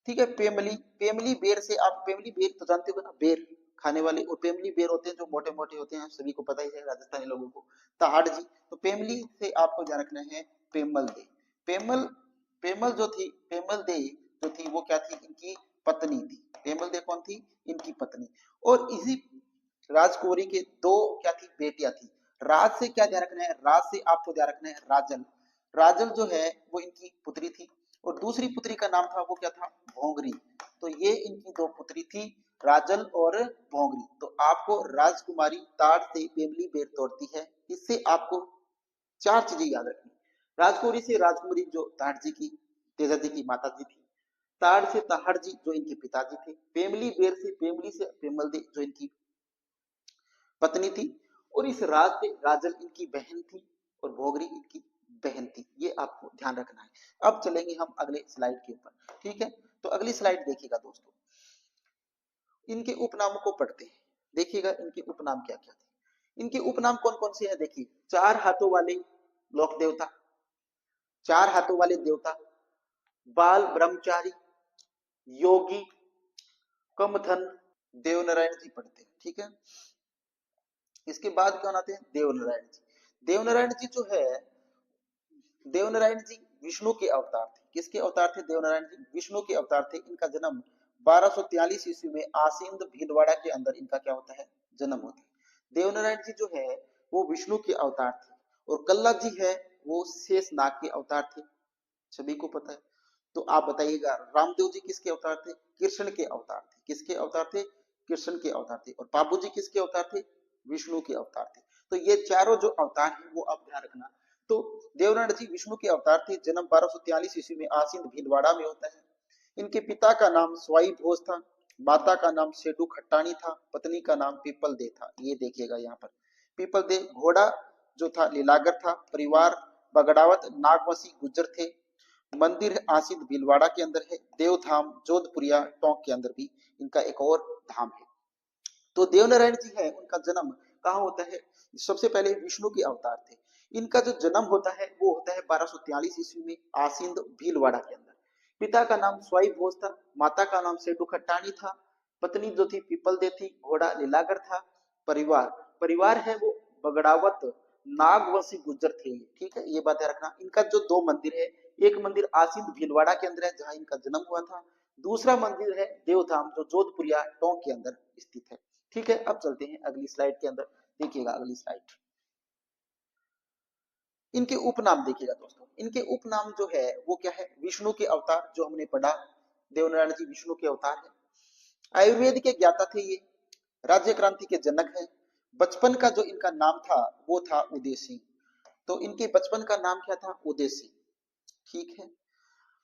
ठीक है, पेमली, पेमली बेर से आप पेमली बेर तो जानते हो ना, बेर खाने वाले, और पेमली बेर होते हैं जो मोटे मोटे होते हैं, सभी को पता ही है राजस्थानी लोगों को। तहाड़ जी, तो पेमली से आपको ध्यान रखना है पेमल दे। पेमल, पेमल जो थी, पेमल दे जो थी वो क्या थी? इनकी पत्नी थी। पेमल दे कौन थी? इनकी पत्नी। और इसी राजकुंवरी के दो क्या थी? बेटियां थी। राज से क्या ध्यान रखना है? राज से आपको ध्यान रखना है राजल। राजल जो है वो इनकी पुत्री थी, और दूसरी पुत्री का नाम था वो क्या था? भोंगरी। तो ये इनकी दो पुत्री थी, राजल और भोंगरी। तो आपको राजकुमारी ताड़ से पेमली बेर तोड़ती है, इससे आपको चार चीजें याद रखनी। राजकुमारी से राजकुमारी जो ताड़ जी की, तेजा जी की माता जी थी। ताड़ से ताहड़ जी जो इनके पिताजी थे। पेमली बेर से, पेमली से पेमल दे जो इनकी पत्नी थी। और इस राज से राजल इनकी बहन थी, और भोगरी इनकी बहन थी। ये आपको ध्यान रखना है। अब चलेंगे हम अगले स्लाइड के ऊपर। ठीक है, तो अगली स्लाइड देखिएगा दोस्तों, इनके उपनामों को पढ़ते हैं। देखिएगा इनके उपनाम क्या क्या थे। इनके उपनाम कौन कौन से हैं? देखिए, चार हाथों वाले लोक देवता, चार हाथों वाले देवता, बाल ब्रह्मचारी, योगी, कमधन, देवनारायण जी पढ़ते हैं। ठीक है, इसके बाद कौन आते हैं? देवनारायण जी। देवनारायण जी जो है, देवनारायण जी विष्णु के अवतार थे। किसके अवतार थे? देवनारायण जी विष्णु के अवतार थे। इनका जन्म 1243 ईस्वी में आसींद भीलवाड़ा के अंदर इनका क्या होता है? जन्म होता है। देवनारायण जी जो है वो विष्णु के अवतार थे, और कल्ला जी है वो शेष नाग के अवतार थे, सभी को पता है। तो आप बताइएगा रामदेव जी किसके अवतार थे? कृष्ण के अवतार थे। किसके अवतार थे? कृष्ण के अवतार थे। और बाबू जी किसके अवतार थे? विष्णु के अवतार थे। तो ये चारों जो अवतार हैं वो आप ध्यान रखना। तो देवनारायण जी विष्णु के अवतार थे। जन्म 1243 ईस्वी में आसीन भीलवाड़ा में होता है। इनके पिता का नाम स्वाई भोज था, माता का नाम सेठू खट्टानी था, पत्नी का नाम पीपल दे था। ये देखिएगा यहाँ पर पीपल दे। घोड़ा जो था लीलागर था। परिवार बगड़ावत नागवसी गुज्जर थे। मंदिर आसिद भीलवाड़ा के अंदर है। देवधाम जोधपुरिया टोंक के अंदर भी इनका एक और धाम है। तो देवनारायण जी है उनका जन्म कहाँ होता है? सबसे पहले विष्णु के अवतार थे। इनका जो जन्म होता है वो होता है 1243 ईस्वी में आसिंद भीलवाड़ा के अंदर। पिता का नाम स्वाई भोज था, माता का नाम सेठू खट्टानी था, पत्नी जो थी पीपल दे थी, घोड़ा लीलागर था। परिवार, परिवार है वो बगड़ावत नागवंशी गुज्जर थे। ठीक है, ये बात रखना। इनका जो दो मंदिर है, एक मंदिर आसिंद भीलवाड़ा के अंदर है जहां इनका जन्म हुआ था, दूसरा मंदिर है देवधाम जो जोधपुरिया टोंक के अंदर स्थित है। ठीक है, अब चलते हैं अगली स्लाइड के अंदर। देखिएगा अगली स्लाइड, इनके उपनाम देखिएगा दोस्तों। इनके उपनाम जो है वो क्या है? विष्णु के अवतार, जो हमने पढ़ा, देवनारायण जी विष्णु के अवतार है। आयुर्वेद के ज्ञाता थे ये, राज्य क्रांति के जनक है। बचपन का जो इनका नाम था वो था उदय सिंह। तो इनके बचपन का नाम क्या था? उदय सिंह। ठीक है,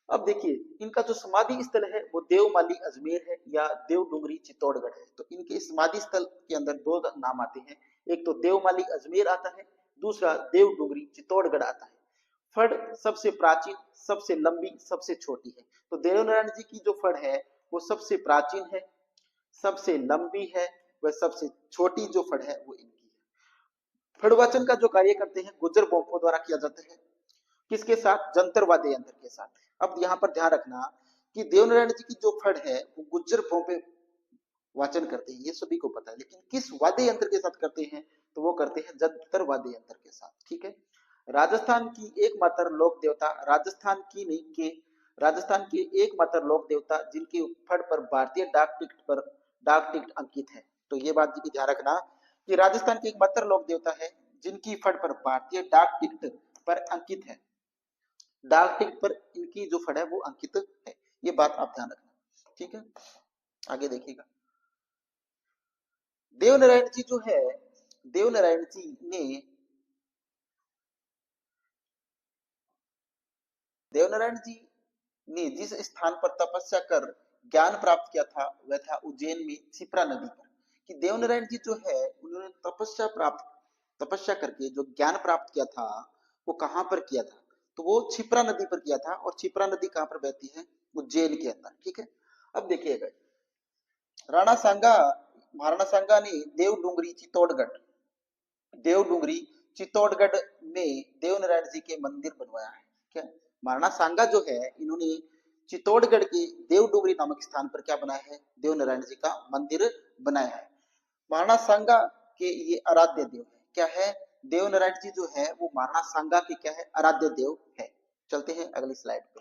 अब देखिए इनका जो समाधि स्थल है वो देवमाली अजमेर है या देव डूंगरी चित्तौड़गढ़ है। तो इनके समाधि स्थल के अंदर दो नाम आते हैं, एक तो देवमाली अजमेर आता है, दूसरा देव डूंगरी चित्तौड़गढ़ आता है। फड़ सबसे प्राचीन, सबसे लंबी, सबसे छोटी है। तो देवनारायण जी की जो फड़ है वो सबसे प्राचीन है, सबसे लंबी है, वह सबसे छोटी जो फड़ है वो इनकी है। फड़वाचन का जो कार्य करते हैं गुज्जर बोंको द्वारा किया जाता है। किसके साथ? जंतर वाद्य यंत्र के साथ। अब यहाँ पर ध्यान रखना कि देवनारायण जी की जो फड़ है वो गुज्जर भोंपे वाचन करते हैं, ये सभी को पता है, लेकिन किस वाद्य यंत्र के साथ करते हैं? तो वो करते हैं जंतर वाद्य यंत्र के साथ। ठीक है, राजस्थान की एकमात्र लोक देवता, राजस्थान की नहीं के राजस्थान की एकमात्र लोक देवता जिनके फड़ पर भारतीय डाक टिकट अंकित है। तो ये बात भी ध्यान रखना कि राजस्थान की एकमात्र लोक देवता है जिनकी फड़ पर भारतीय डाक टिकट पर अंकित है। डाक टिकट पर इनकी जो फड़ है वो अंकित है। ये बात आप ध्यान रखना, ठीक है। आगे देखिएगा, देवनारायण जी जो है, देवनारायण जी ने देवनारायण जी ने जिस स्थान पर तपस्या कर ज्ञान प्राप्त किया था वह था उज्जैन में क्षिप्रा नदी पर। कि देवनारायण जी जो है उन्होंने तपस्या करके जो ज्ञान प्राप्त किया था वो कहां पर किया था, तो वो क्षिप्रा नदी पर किया था। और क्षिप्रा नदी कहां पर बहती है, उज्जैन के अंदर, ठीक है। अब देखिएगा, राणा सांगा महाराणा सांगा ने देवडुंगरी चित्तौड़गढ़ में देवनारायण जी के मंदिर बनवाया है। क्या महाराणा सांगा जो है इन्होंने चित्तौड़गढ़ के देवडुंगरी नामक स्थान पर क्या बनाया है, देवनारायण जी का मंदिर बनाया है। महाराणा सांगा के ये आराध्य देव है। क्या है, देवनारायण जी जो है वो महाराणा सांगा के क्या है, आराध्य देव है। चलते हैं अगली स्लाइड पे,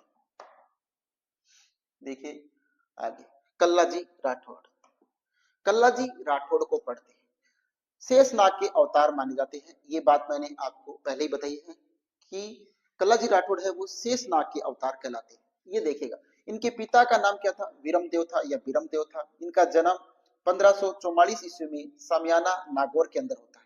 देखिए आगे, कल्लाजी राठौड़। कल्लाजी राठौड़ को पढ़ते हैं, शेषनाग के अवतार माने जाते हैं। ये बात मैंने आपको पहले ही बताई है कि कल्लाजी राठौड़ है वो शेषनाग के अवतार कहलाते हैं। ये देखिएगा, इनके पिता का नाम क्या था, विरमदेव था या बिरमदेव था। इनका जन्म 1544 ईस्वी में सामियाना नागौर के अंदर होता है।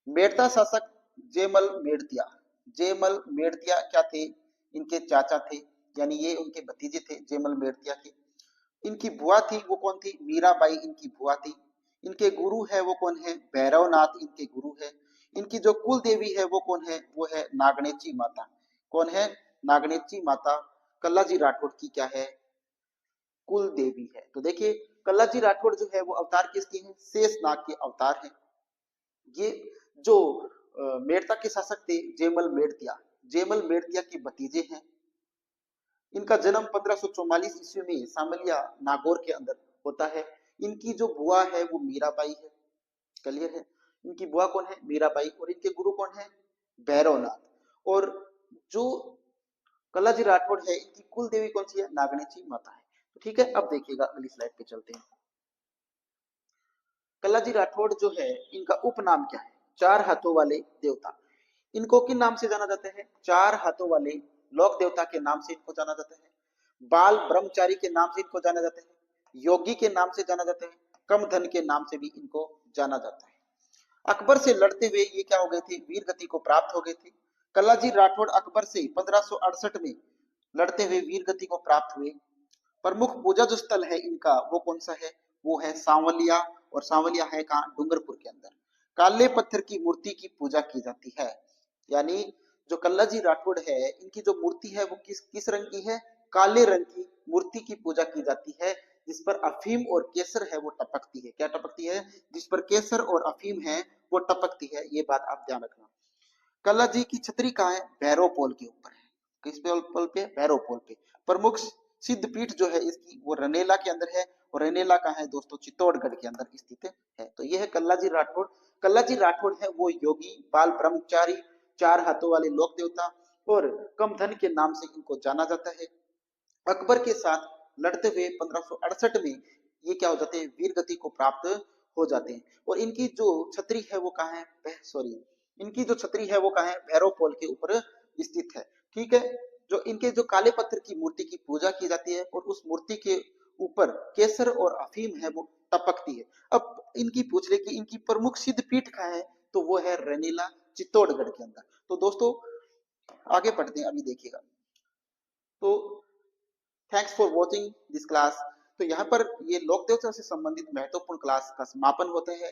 मेड़ता शासक जेमल मेड़तिया क्या थे, इनके चाचा थे, यानी ये उनके भतीजे थे जेमल मेड़तिया के। इनकी बुआ थी वो कौन थी, मीराबाई इनकी बुआ थी। इनके गुरु है वो कौन है, भैरवनाथ इनके गुरु है। इनकी जो कुल देवी है वो कौन है, वो है नागनेची माता। कौन है, नागनेची माता कल्लाजी राठौड़ की क्या है, कुल देवी है। तो देखिए कल्लाजी राठौड़ जो है वो अवतार किसके हैं, शेषनाग के अवतार हैं। ये जो मेड़ता के शासक थे जेमल मेड़तिया के भतीजे हैं। इनका जन्म 1544 ईस्वी में सामलिया नागौर के अंदर होता है। इनकी जो बुआ है वो मीराबाई है, क्लियर है। इनकी बुआ कौन है, मीराबाई, और इनके गुरु कौन है, भैरवनाथ। और जो कल्लाजी राठौड़ है इनकी कुल देवी कौन सी है, नागनेची माता है। तो ठीक है, अब देखिएगा अगली स्लाइड पे चलते हैं। कल्लाजी राठौड़ जो है इनका उपनाम क्या है, चार हाथों वाले देवता। इनको किन नाम से जाना जाता है, चार हाथों वाले लोक देवता के नाम से इनको जाना जाता है। बाल ब्रह्मचारी के नाम से इनको जाना जाता है, योगी के नाम से जाना जाता है, कम धन के नाम से भी इनको जाना जाता है। अकबर से लड़ते हुए ये क्या हो गए थे, वीर गति को प्राप्त हो गए थे। कल्लाजी राठौड़ अकबर से 1568 में लड़ते हुए वीर गति को प्राप्त हुए। प्रमुख पूजा जो स्थल है इनका वो कौन सा है, वो है सांवलिया। और सांवलिया है कहाँ, डूंगरपुर के अंदर। काले पत्थर की मूर्ति की पूजा की जाती है। यानी जो कल्लाजी राठौड़ है इनकी जो मूर्ति है वो किस किस रंग की है, काले रंग की मूर्ति की पूजा की जाती है, जिस पर अफीम और केसर है वो टपकती है। क्या टपकती है, जिस पर केसर और अफीम है वो टपकती है। ये बात आप ध्यान रखना। कल्लाजी की छतरी कहाँ है, भैरव पोल के ऊपर है। किस पोल पे, भैरव पोल पे। प्रमुख सिद्ध पीठ जो है इसकी वो रनेला के अंदर है। और रनेला कहाँ है दोस्तों, चित्तौड़गढ़ के अंदर स्थित है। तो ये है कल्लाजी राठौड़। कल्लाजी राठौड़ है वो योगी, बाल ब्रह्मचारी, चार हाथों वाले लोक देवता और कम धन के नाम से इनको जाना जाता है। अकबर के साथ लड़ते हुए 1568 में ये क्या हो जाते हैं, वीर गति को प्राप्त हो जाते हैं। और इनकी जो छतरी है वो कहाँ है, सॉरी, इनकी जो छतरी है वो कहाँ है, भैरव पोल के ऊपर स्थित है। ठीक है, जो इनके जो काले पत्थर की मूर्ति की पूजा की जाती है और उस मूर्ति के ऊपर केसर और अफीम है वो टपकती है। अब इनकी पूछ ले कि इनकी प्रमुख सिद्ध पीठ कहाँ है, तो वो है रनीला, चित्तौड़गढ़ के अंदर। तो दोस्तों आगे पढ़ते हैं, अभी देखिएगा। तो thanks for watching this class. तो यहाँ पर ये लोक देवता से संबंधित महत्वपूर्ण क्लास का समापन होते हैं।